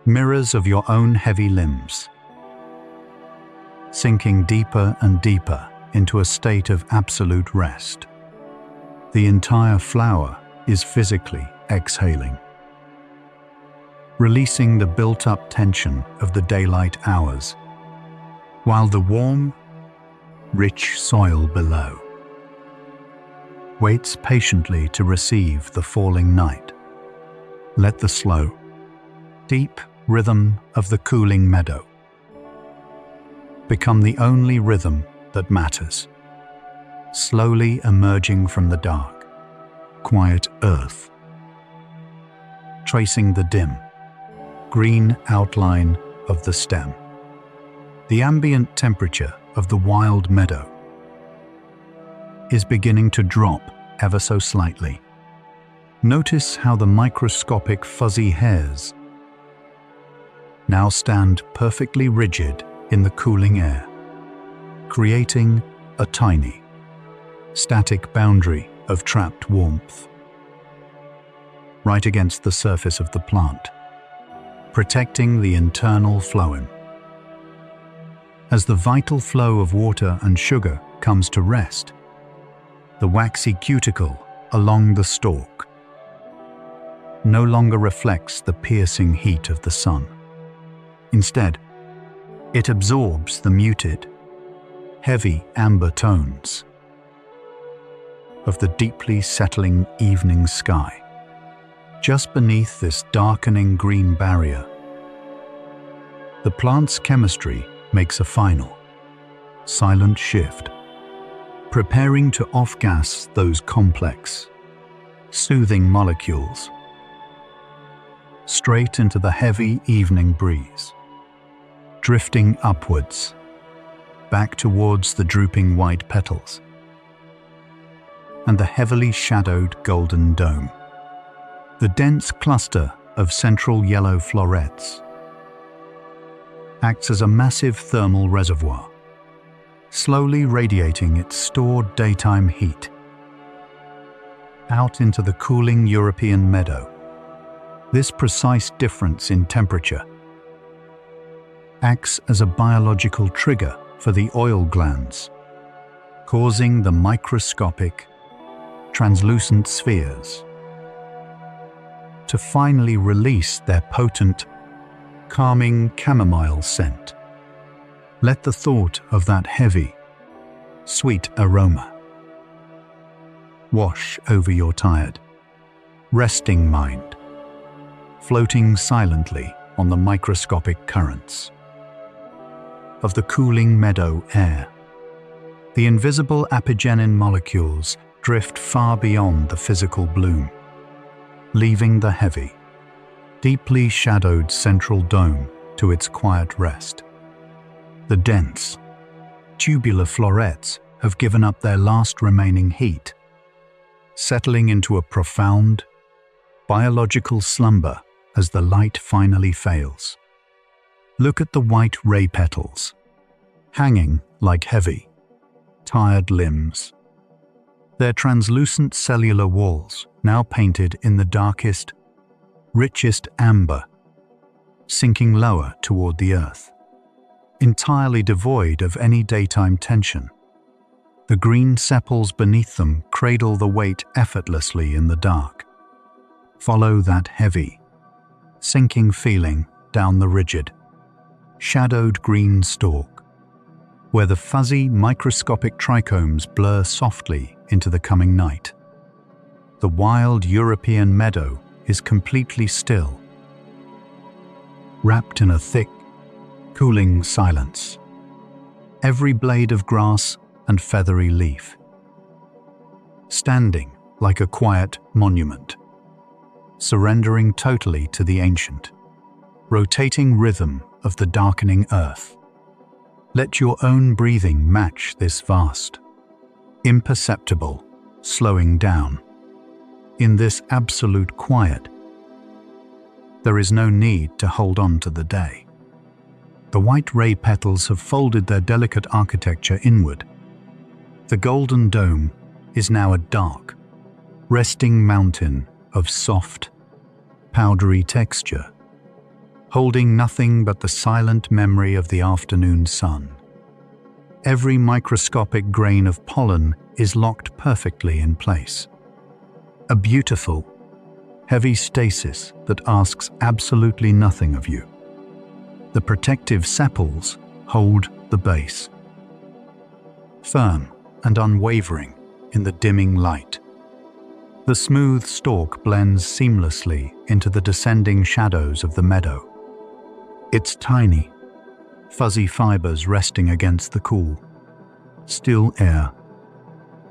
[SPEAKER 1] mirrors of your own heavy limbs, sinking deeper and deeper into a state of absolute rest. The entire flower is physically exhaling, releasing the built-up tension of the daylight hours, while the warm, rich soil below waits patiently to receive the falling night. Let the slow, deep rhythm of the cooling meadow become the only rhythm that matters, slowly emerging from the dark, quiet earth, tracing the dim, green outline of the stem. The ambient temperature of the wild meadow is beginning to drop ever so slightly. Notice how the microscopic fuzzy hairs now stand perfectly rigid in the cooling air, creating a tiny, static boundary of trapped warmth right against the surface of the plant, protecting the internal phloem. As the vital flow of water and sugar comes to rest, the waxy cuticle along the stalk no longer reflects the piercing heat of the sun. Instead, it absorbs the muted, heavy amber tones of the deeply settling evening sky. Just beneath this darkening green barrier, the plant's chemistry makes a final, silent shift, preparing to off-gas those complex, soothing molecules straight into the heavy evening breeze, drifting upwards, back towards the drooping white petals and the heavily shadowed golden dome. The dense cluster of central yellow florets acts as a massive thermal reservoir, slowly radiating its stored daytime heat out into the cooling European meadow. This precise difference in temperature acts as a biological trigger for the oil glands, causing the microscopic, translucent spheres to finally release their potent, calming chamomile scent. Let the thought of that heavy, sweet aroma wash over your tired, resting mind, floating silently on the microscopic currents of the cooling meadow air. The invisible Apigenin molecules drift far beyond the physical bloom, leaving the heavy, deeply shadowed central dome to its quiet rest. The dense, tubular florets have given up their last remaining heat, settling into a profound, biological slumber as the light finally fails. Look at the white ray petals, hanging like heavy, tired limbs. Their translucent cellular walls now painted in the darkest, richest amber, sinking lower toward the earth. Entirely devoid of any daytime tension, the green sepals beneath them cradle the weight effortlessly in the dark. Follow that heavy, sinking feeling down the rigid, shadowed green stalk, where the fuzzy microscopic trichomes blur softly into the coming night. The wild European meadow is completely still, wrapped in a thick, cooling silence. Every blade of grass and feathery leaf standing like a quiet monument, surrendering totally to the ancient, rotating rhythm of the darkening earth. Let your own breathing match this vast, imperceptible slowing down. In this absolute quiet, there is no need to hold on to the day. The white ray petals have folded their delicate architecture inward. The golden dome is now a dark, resting mountain of soft, powdery texture, holding nothing but the silent memory of the afternoon sun. Every microscopic grain of pollen is locked perfectly in place. A beautiful, heavy stasis that asks absolutely nothing of you. The protective sepals hold the base, firm and unwavering in the dimming light. The smooth stalk blends seamlessly into the descending shadows of the meadow, its tiny, fuzzy fibers resting against the cool, still air.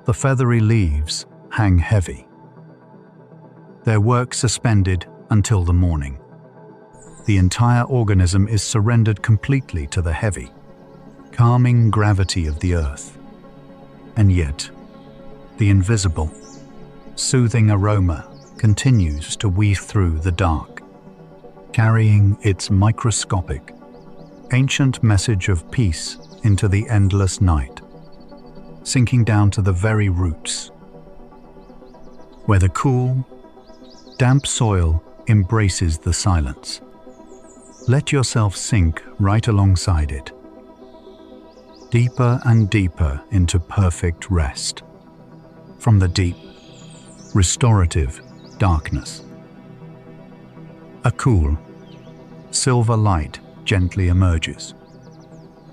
[SPEAKER 1] The feathery leaves hang heavy, their work suspended until the morning. The entire organism is surrendered completely to the heavy, calming gravity of the earth. And yet, the invisible, soothing aroma continues to weave through the dark, carrying its microscopic, ancient message of peace into the endless night, sinking down to the very roots, where the cool, damp soil embraces the silence. Let yourself sink right alongside it, deeper and deeper into perfect rest, from the deep, restorative darkness. A cool, silver light gently emerges.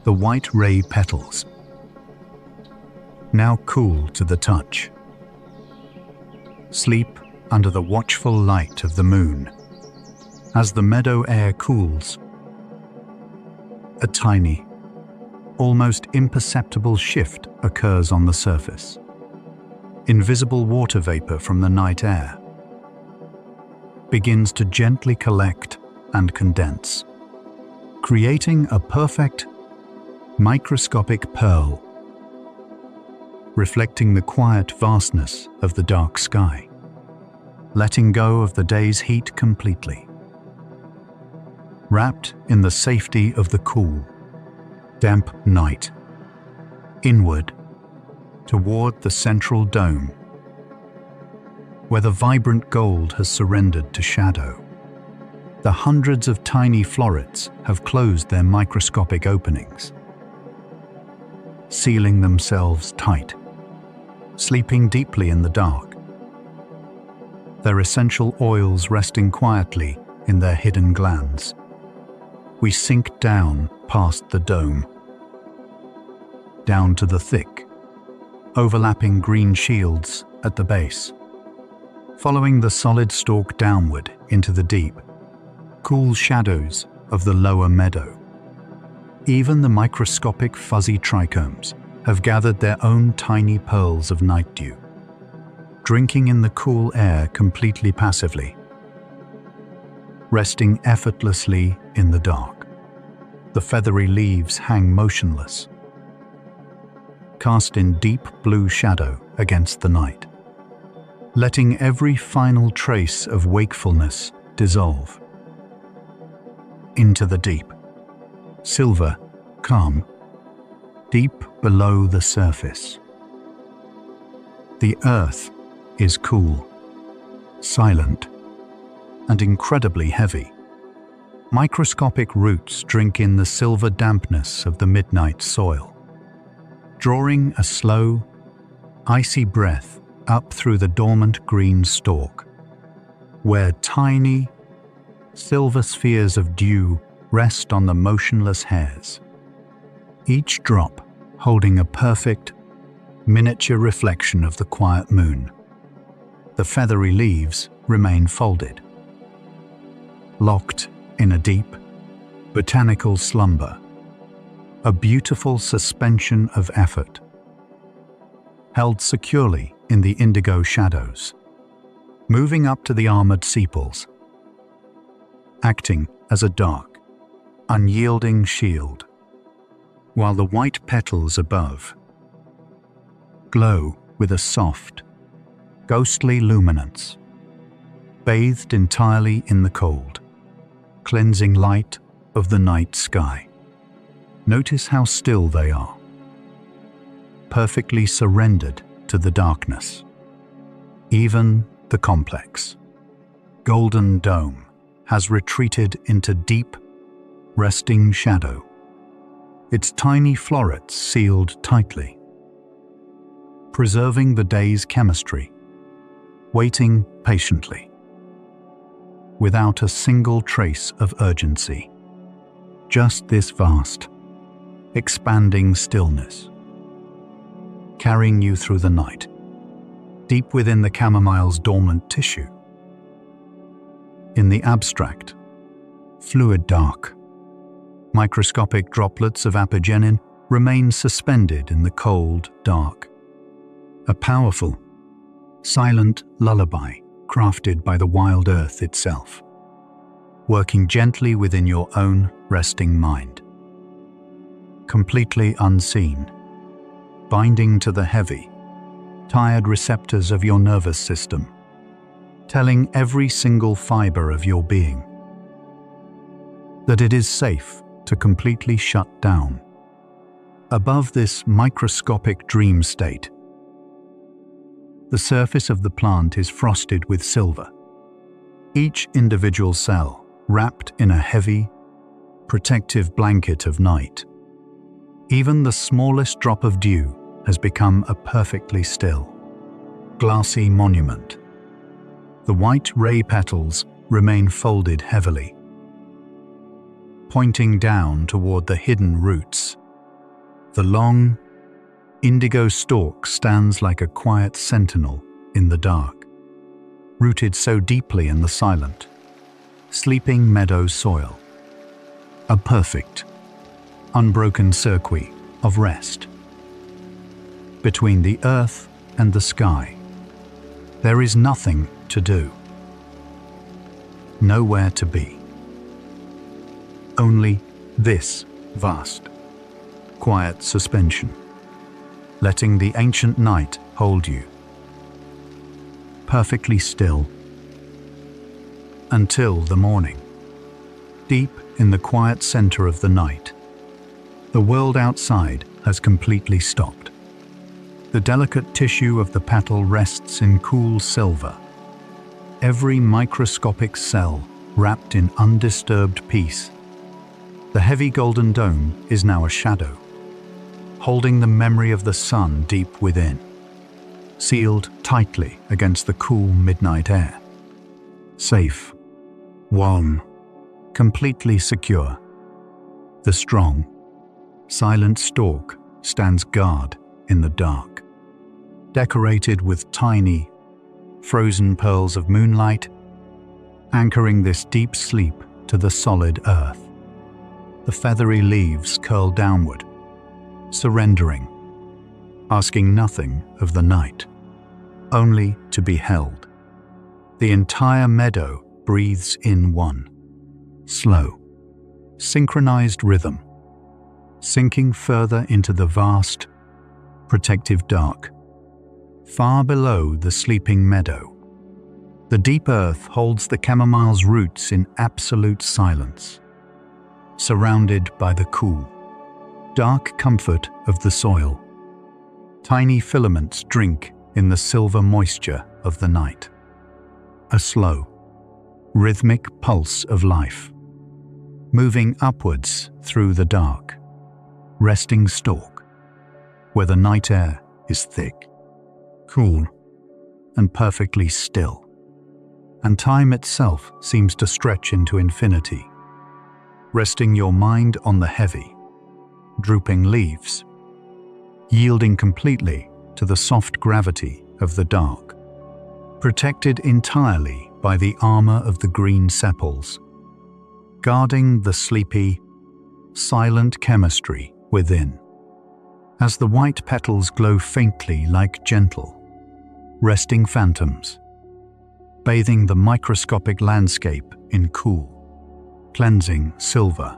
[SPEAKER 1] The white ray petals, now cool to the touch, sleep under the watchful light of the moon. As the meadow air cools, a tiny, almost imperceptible shift occurs on the surface. Invisible water vapor from the night air begins to gently collect and condense, creating a perfect, microscopic pearl, reflecting the quiet vastness of the dark sky, letting go of the day's heat completely. Wrapped in the safety of the cool, damp night, inward, toward the central dome, where the vibrant gold has surrendered to shadow. The hundreds of tiny florets have closed their microscopic openings, sealing themselves tight, sleeping deeply in the dark, their essential oils resting quietly in their hidden glands. We sink down past the dome, down to the thick, overlapping green shields at the base, following the solid stalk downward into the deep, cool shadows of the lower meadow. Even the microscopic fuzzy trichomes have gathered their own tiny pearls of night dew, drinking in the cool air completely passively, resting effortlessly in the dark. The feathery leaves hang motionless, cast in deep blue shadow against the night, letting every final trace of wakefulness dissolve into the deep, silver, calm, deep below the surface. The earth is cool, silent, and incredibly heavy. Microscopic roots drink in the silver dampness of the midnight soil, drawing a slow, icy breath up through the dormant green stalk, where tiny, silver spheres of dew rest on the motionless hairs, each drop holding a perfect, miniature reflection of the quiet moon. The feathery leaves remain folded, locked in a deep, botanical slumber, a beautiful suspension of effort, held securely in the indigo shadows, moving up to the armored sepals, acting as a dark, unyielding shield, while the white petals above glow with a soft, ghostly luminance, bathed entirely in the cold, cleansing light of the night sky. Notice how still they are, perfectly surrendered to the darkness. Even the complex, golden dome has retreated into deep, resting shadow, its tiny florets sealed tightly, preserving the day's chemistry, waiting patiently, without a single trace of urgency. Just this vast, expanding stillness, carrying you through the night, deep within the chamomile's dormant tissue. In the abstract, fluid dark, microscopic droplets of Apigenin remain suspended in the cold dark. A powerful, silent lullaby crafted by the wild earth itself, working gently within your own resting mind. Completely unseen, binding to the heavy, tired receptors of your nervous system, telling every single fiber of your being that it is safe to completely shut down. Above this microscopic dream state, the surface of the plant is frosted with silver, each individual cell wrapped in a heavy, protective blanket of night. Even the smallest drop of dew has become a perfectly still, glassy monument. The white ray petals remain folded heavily, pointing down toward the hidden roots. The long, indigo stalk stands like a quiet sentinel in the dark, rooted so deeply in the silent, sleeping meadow soil. A perfect, unbroken circuit of rest. Between the earth and the sky, there is nothing to do, nowhere to be. Only this vast, quiet suspension, letting the ancient night hold you, perfectly still, until the morning. Deep in the quiet center of the night, the world outside has completely stopped. The delicate tissue of the petal rests in cool silver, every microscopic cell wrapped in undisturbed peace. The heavy golden dome is now a shadow, holding the memory of the sun deep within, sealed tightly against the cool midnight air. Safe, warm, completely secure. The strong, silent stalk stands guard in the dark, decorated with tiny, frozen pearls of moonlight, anchoring this deep sleep to the solid earth. The feathery leaves curl downward, surrendering, asking nothing of the night, only to be held. The entire meadow breathes in one slow, synchronized rhythm, sinking further into the vast, protective dark, far below the sleeping meadow. The deep earth holds the chamomile's roots in absolute silence, surrounded by the cool, dark comfort of the soil. Tiny filaments drink in the silver moisture of the night. A slow, rhythmic pulse of life, moving upwards through the dark, resting stalk, where the night air is thick, cool, and perfectly still, and time itself seems to stretch into infinity, resting your mind on the heavy, drooping leaves, yielding completely to the soft gravity of the dark, protected entirely by the armor of the green sepals, guarding the sleepy, silent chemistry within. As the white petals glow faintly like gentle, resting phantoms, bathing the microscopic landscape in cool, cleansing silver,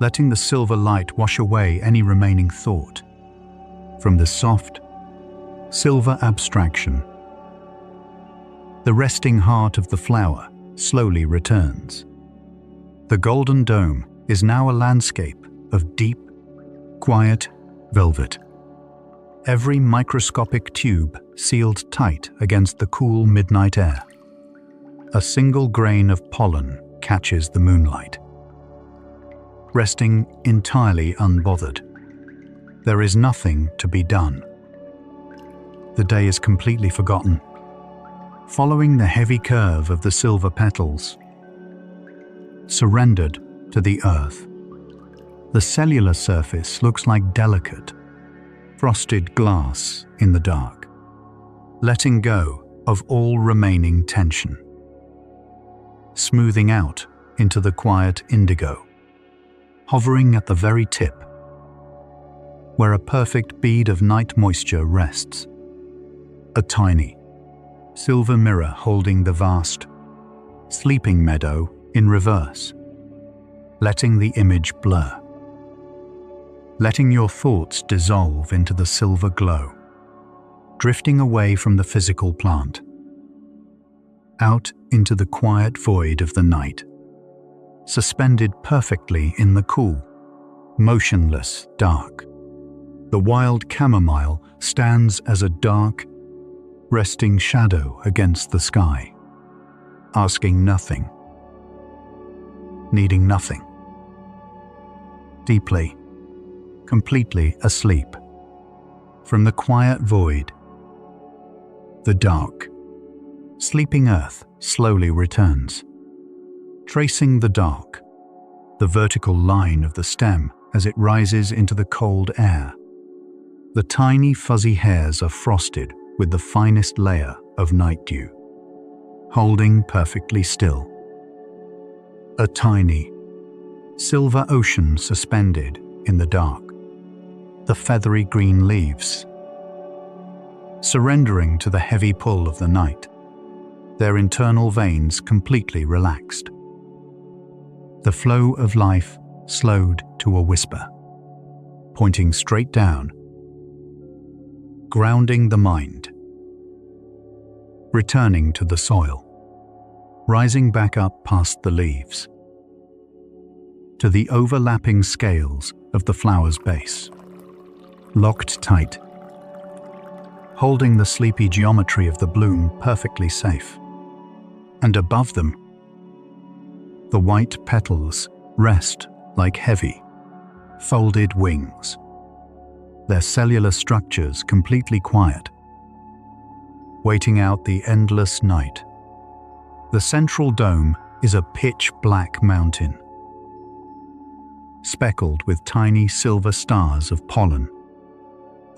[SPEAKER 1] letting the silver light wash away any remaining thought. From the soft, silver abstraction, the resting heart of the flower slowly returns. The golden dome is now a landscape of deep, quiet velvet. Every microscopic tube sealed tight against the cool midnight air. A single grain of pollen catches the moonlight, resting entirely unbothered. There is nothing to be done. The day is completely forgotten, following the heavy curve of the silver petals, surrendered to the earth. The cellular surface looks like delicate, frosted glass in the dark, letting go of all remaining tension, smoothing out into the quiet indigo, hovering at the very tip, where a perfect bead of night moisture rests. A tiny, silver mirror holding the vast, sleeping meadow in reverse, letting the image blur, letting your thoughts dissolve into the silver glow, drifting away from the physical plant, out into the quiet void of the night, suspended perfectly in the cool, motionless dark. The wild chamomile stands as a dark, resting shadow against the sky, asking nothing, needing nothing. Deeply, completely asleep. From the quiet void, the dark, sleeping earth slowly returns, tracing the dark, the vertical line of the stem as it rises into the cold air. The tiny fuzzy hairs are frosted with the finest layer of night dew, holding perfectly still. A tiny, silver ocean suspended in the dark. The feathery green leaves, surrendering to the heavy pull of the night, their internal veins completely relaxed. The flow of life slowed to a whisper, pointing straight down, grounding the mind, returning to the soil, rising back up past the leaves, to the overlapping scales of the flower's base, locked tight, holding the sleepy geometry of the bloom perfectly safe. And above them, the white petals rest like heavy, folded wings, their cellular structures completely quiet, waiting out the endless night. The central dome is a pitch-black mountain, speckled with tiny silver stars of pollen,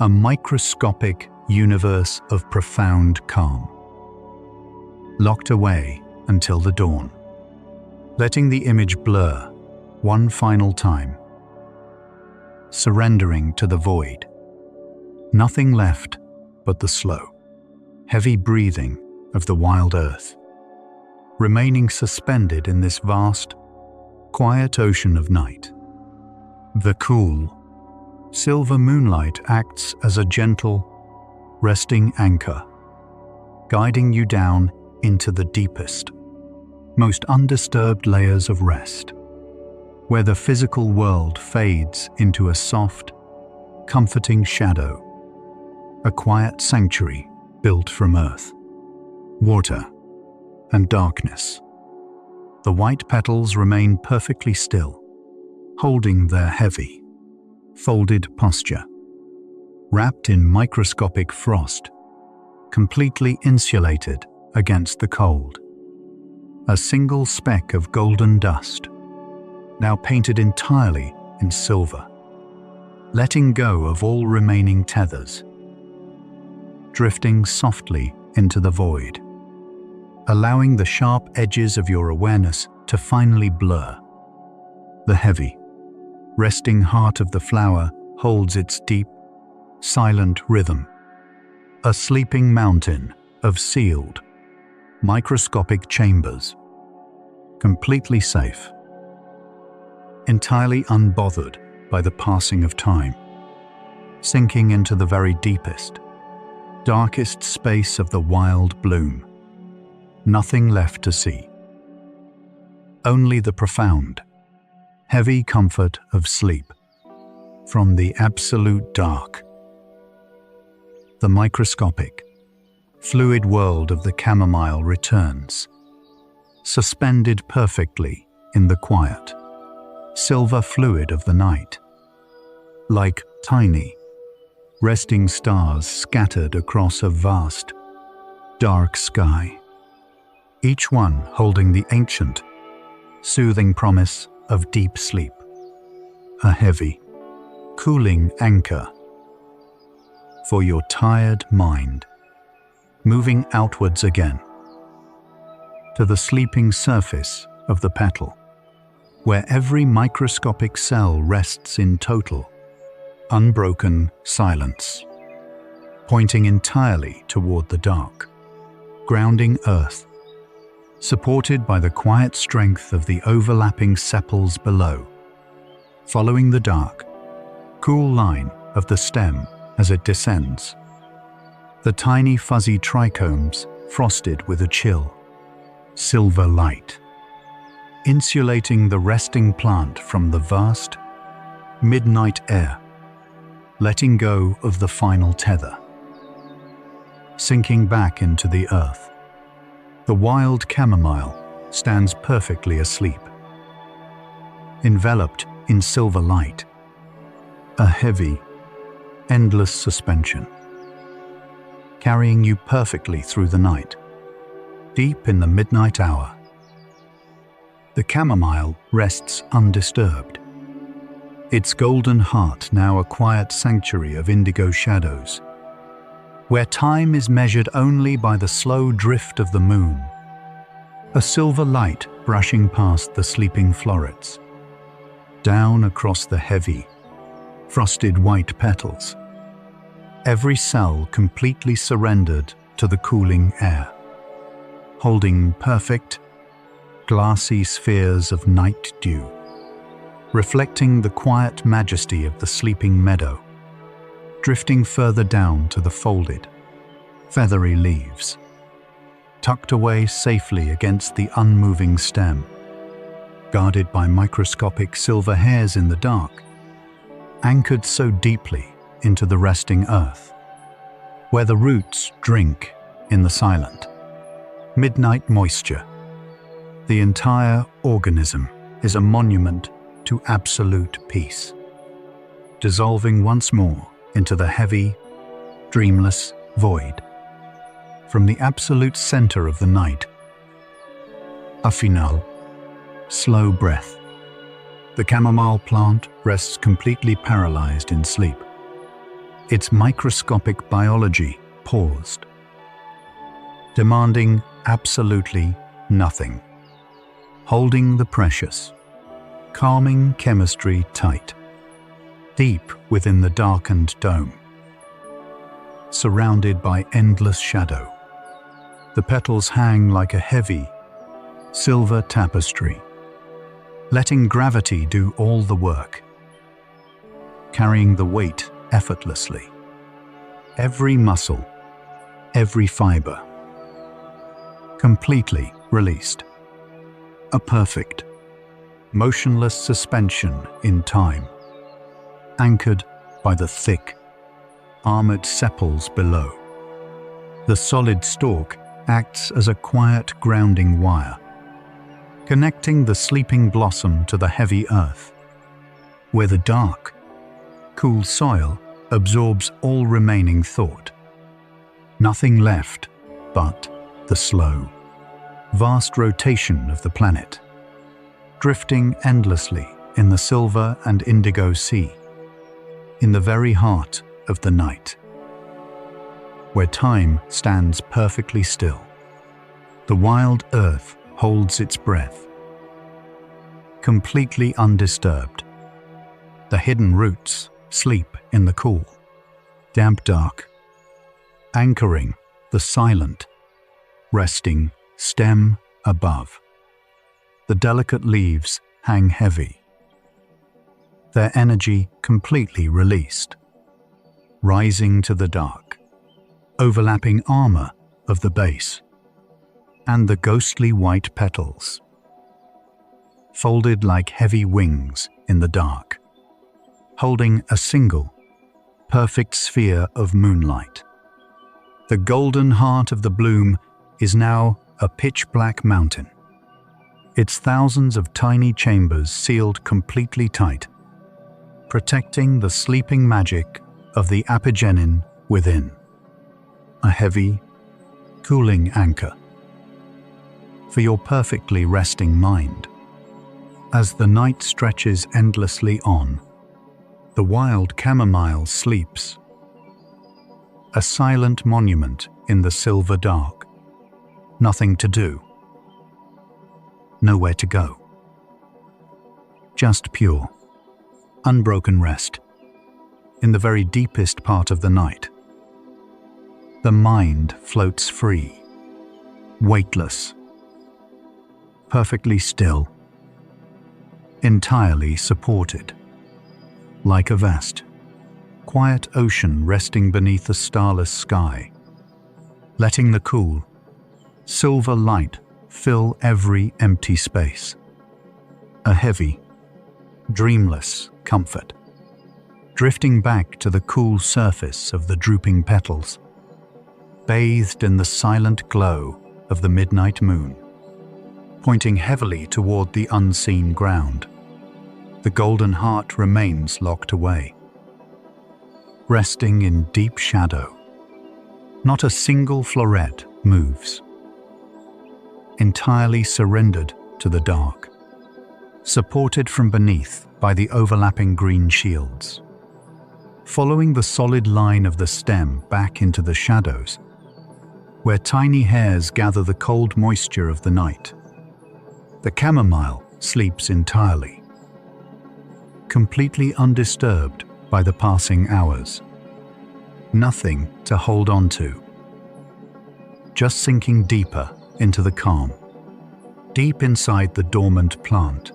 [SPEAKER 1] a microscopic universe of profound calm, locked away until the dawn, letting the image blur one final time, surrendering to the void. Nothing left but the slow, heavy breathing of the wild earth, remaining suspended in this vast, quiet ocean of night. The cool, silver moonlight acts as a gentle, resting anchor, guiding you down into the deepest, most undisturbed layers of rest, where the physical world fades into a soft, comforting shadow, a quiet sanctuary built from earth, water, and darkness. The white petals remain perfectly still, holding their heavy, folded posture, wrapped in microscopic frost, completely insulated against the cold. A single speck of golden dust, now painted entirely in silver, letting go of all remaining tethers, drifting softly into the void, allowing the sharp edges of your awareness to finally blur. The heavy, resting heart of the flower holds its deep, silent rhythm, a sleeping mountain of sealed, microscopic chambers, completely safe, entirely unbothered by the passing of time, sinking into the very deepest, darkest space of the wild bloom. Nothing left to see. Only the profound, heavy comfort of sleep from the absolute dark. The microscopic, fluid world of the chamomile returns, suspended perfectly in the quiet, silver fluid of the night, like tiny, resting stars scattered across a vast, dark sky, each one holding the ancient, soothing promise of deep sleep, a heavy, cooling anchor for your tired mind, moving outwards again to the sleeping surface of the petal, where every microscopic cell rests in total, unbroken silence, pointing entirely toward the dark, grounding earth, supported by the quiet strength of the overlapping sepals below, following the dark, cool line of the stem as it descends, the tiny fuzzy trichomes frosted with a chill, silver light, insulating the resting plant from the vast, midnight air, letting go of the final tether. Sinking back into the earth, the wild chamomile stands perfectly asleep, enveloped in silver light, a heavy, endless suspension, carrying you perfectly through the night, deep in the midnight hour. The chamomile rests undisturbed, its golden heart now a quiet sanctuary of indigo shadows, where time is measured only by the slow drift of the moon, a silver light brushing past the sleeping florets, down across the heavy, frosted white petals, every cell completely surrendered to the cooling air, holding perfect, glassy spheres of night dew, reflecting the quiet majesty of the sleeping meadow, drifting further down to the folded, feathery leaves, tucked away safely against the unmoving stem, guarded by microscopic silver hairs in the dark, anchored so deeply into the resting earth, where the roots drink in the silent midnight moisture. The entire organism is a monument to absolute peace, dissolving once more into the heavy, dreamless void. From the absolute center of the night, a final, slow breath. The chamomile plant rests completely paralyzed in sleep. Its microscopic biology paused, demanding absolutely nothing, holding the precious, calming chemistry tight, deep within the darkened dome. Surrounded by endless shadow, the petals hang like a heavy, silver tapestry, letting gravity do all the work, carrying the weight effortlessly. Every muscle, every fiber, completely released. A perfect, motionless suspension in time, anchored by the thick, armored sepals below. The solid stalk acts as a quiet grounding wire, connecting the sleeping blossom to the heavy earth, where the dark, cool soil absorbs all remaining thought. Nothing left but the slow, vast rotation of the planet, drifting endlessly in the silver and indigo sea, in the very heart of the night, where time stands perfectly still. The wild earth holds its breath, completely undisturbed. The hidden roots sleep in the cool, damp dark, anchoring the silent, resting stem above. The delicate leaves hang heavy, their energy completely released, rising to the dark, overlapping armor of the base, and the ghostly white petals, folded like heavy wings in the dark, holding a single, perfect sphere of moonlight. The golden heart of the bloom is now a pitch-black mountain, its thousands of tiny chambers sealed completely tight, protecting the sleeping magic of the Apigenin within. A heavy, cooling anchor for your perfectly resting mind. As the night stretches endlessly on, the wild chamomile sleeps, a silent monument in the silver dark. Nothing to do, nowhere to go. Just pure, unbroken rest in the very deepest part of the night. The mind floats free, weightless, perfectly still, entirely supported, like a vast, quiet ocean resting beneath a starless sky, letting the cool, silver light fill every empty space. A heavy, dreamless comfort, drifting back to the cool surface of the drooping petals, bathed in the silent glow of the midnight moon, pointing heavily toward the unseen ground. The golden heart remains locked away, resting in deep shadow. Not a single floret moves, entirely surrendered to the dark, supported from beneath by the overlapping green shields. Following the solid line of the stem back into the shadows, where tiny hairs gather the cold moisture of the night, the chamomile sleeps entirely, completely undisturbed by the passing hours. Nothing to hold on to, just sinking deeper into the calm, deep inside the dormant plant.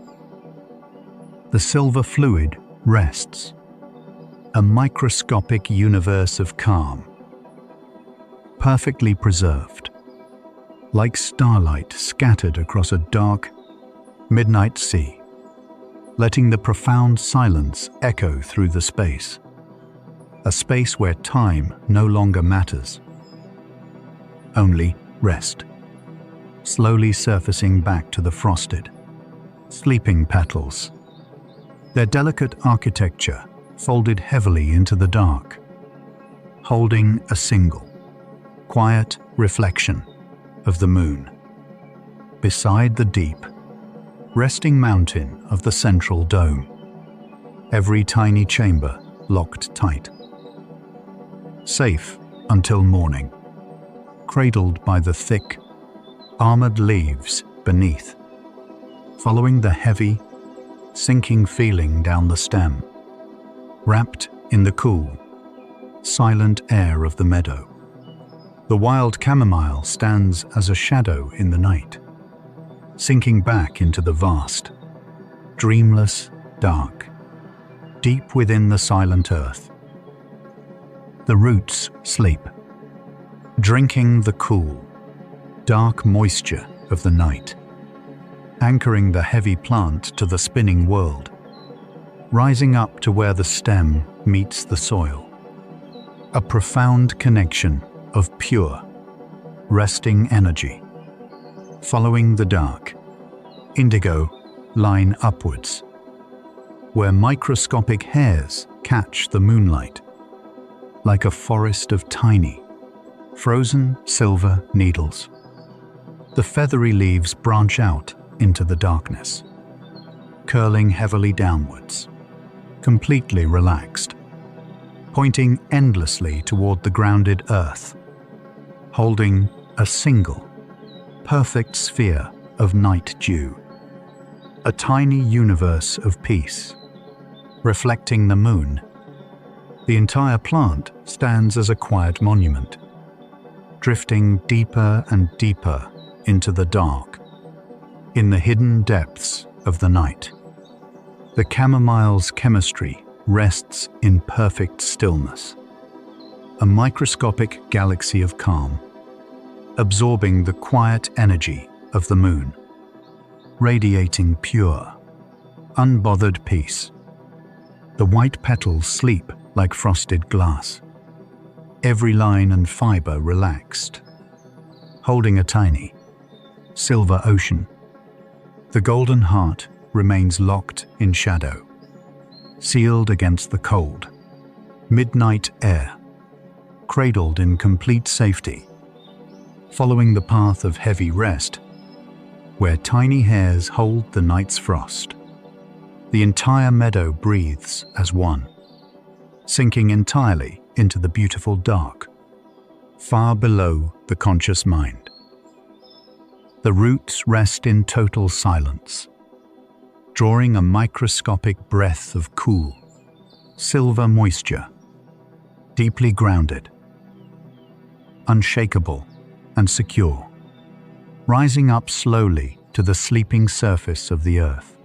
[SPEAKER 1] The silver fluid rests, a microscopic universe of calm, perfectly preserved, like starlight scattered across a dark, midnight sea, letting the profound silence echo through the space. a space where time no longer matters. Only rest, slowly surfacing back to the frosted, sleeping petals. Their delicate architecture folded heavily into the dark, holding a single, quiet reflection of the moon. Beside the deep, resting mountain of the central dome, every tiny chamber locked tight. Safe until morning, cradled by the thick, armored leaves beneath, following the heavy, sinking feeling down the stem, wrapped in the cool, silent air of the meadow. The wild chamomile stands as a shadow in the night, sinking back into the vast, dreamless dark, deep within the silent earth. The roots sleep, drinking the cool, dark moisture of the night, anchoring the heavy plant to the spinning world, rising up to where the stem meets the soil. A profound connection of pure, resting energy. Following the dark, indigo line upwards, where microscopic hairs catch the moonlight, like a forest of tiny, frozen silver needles. The feathery leaves branch out into the darkness, curling heavily downwards, completely relaxed, pointing endlessly toward the grounded earth, holding a single, perfect sphere of night dew, a tiny universe of peace, reflecting the moon. The entire plant stands as a quiet monument, drifting deeper and deeper into the dark, in the hidden depths of the night. The chamomile's chemistry rests in perfect stillness, a microscopic galaxy of calm, absorbing the quiet energy of the moon, radiating pure, unbothered peace. The white petals sleep like frosted glass, every line and fiber relaxed, holding a tiny, silver ocean. The golden heart remains locked in shadow, sealed against the cold, midnight air, cradled in complete safety, following the path of heavy rest, where tiny hairs hold the night's frost. The entire meadow breathes as one, sinking entirely into the beautiful dark, far below the conscious mind. The roots rest in total silence, drawing a microscopic breath of cool, silver moisture, deeply grounded, unshakable and secure, rising up slowly to the sleeping surface of the earth.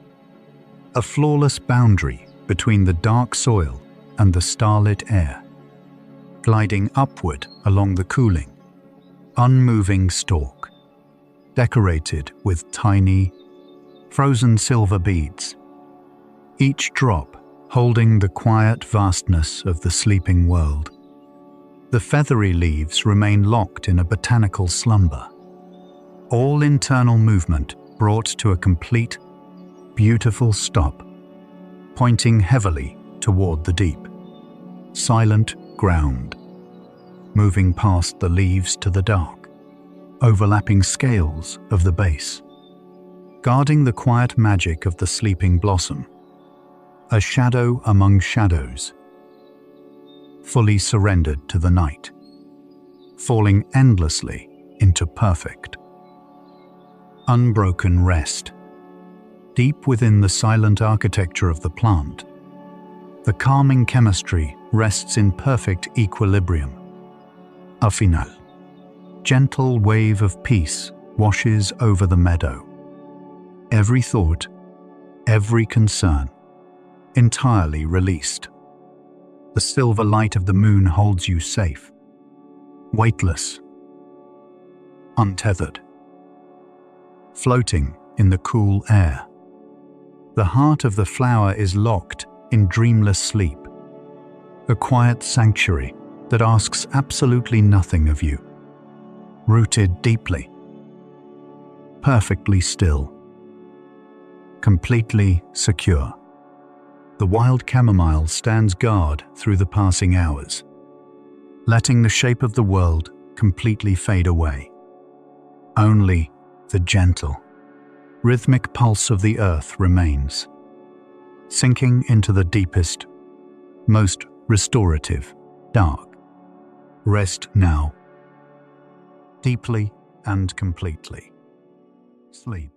[SPEAKER 1] A flawless boundary between the dark soil and the starlit air, gliding upward along the cooling, unmoving stalk, decorated with tiny, frozen silver beads, each drop holding the quiet vastness of the sleeping world. The feathery leaves remain locked in a botanical slumber, all internal movement brought to a complete, beautiful stop, pointing heavily toward the deep, silent ground, moving past the leaves to the dark, overlapping scales of the base, guarding the quiet magic of the sleeping blossom, a shadow among shadows, fully surrendered to the night, falling endlessly into perfect, unbroken rest. Deep within the silent architecture of the plant, the calming chemistry rests in perfect equilibrium. A final, gentle wave of peace washes over the meadow. Every thought, every concern, entirely released. The silver light of the moon holds you safe, weightless, untethered, floating in the cool air. The heart of the flower is locked in dreamless sleep, a quiet sanctuary that asks absolutely nothing of you. Rooted deeply, perfectly still, completely secure. The wild chamomile stands guard through the passing hours, letting the shape of the world completely fade away. Only the gentle, rhythmic pulse of the earth remains, sinking into the deepest, most restorative dark. Rest now, deeply and completely. Sleep.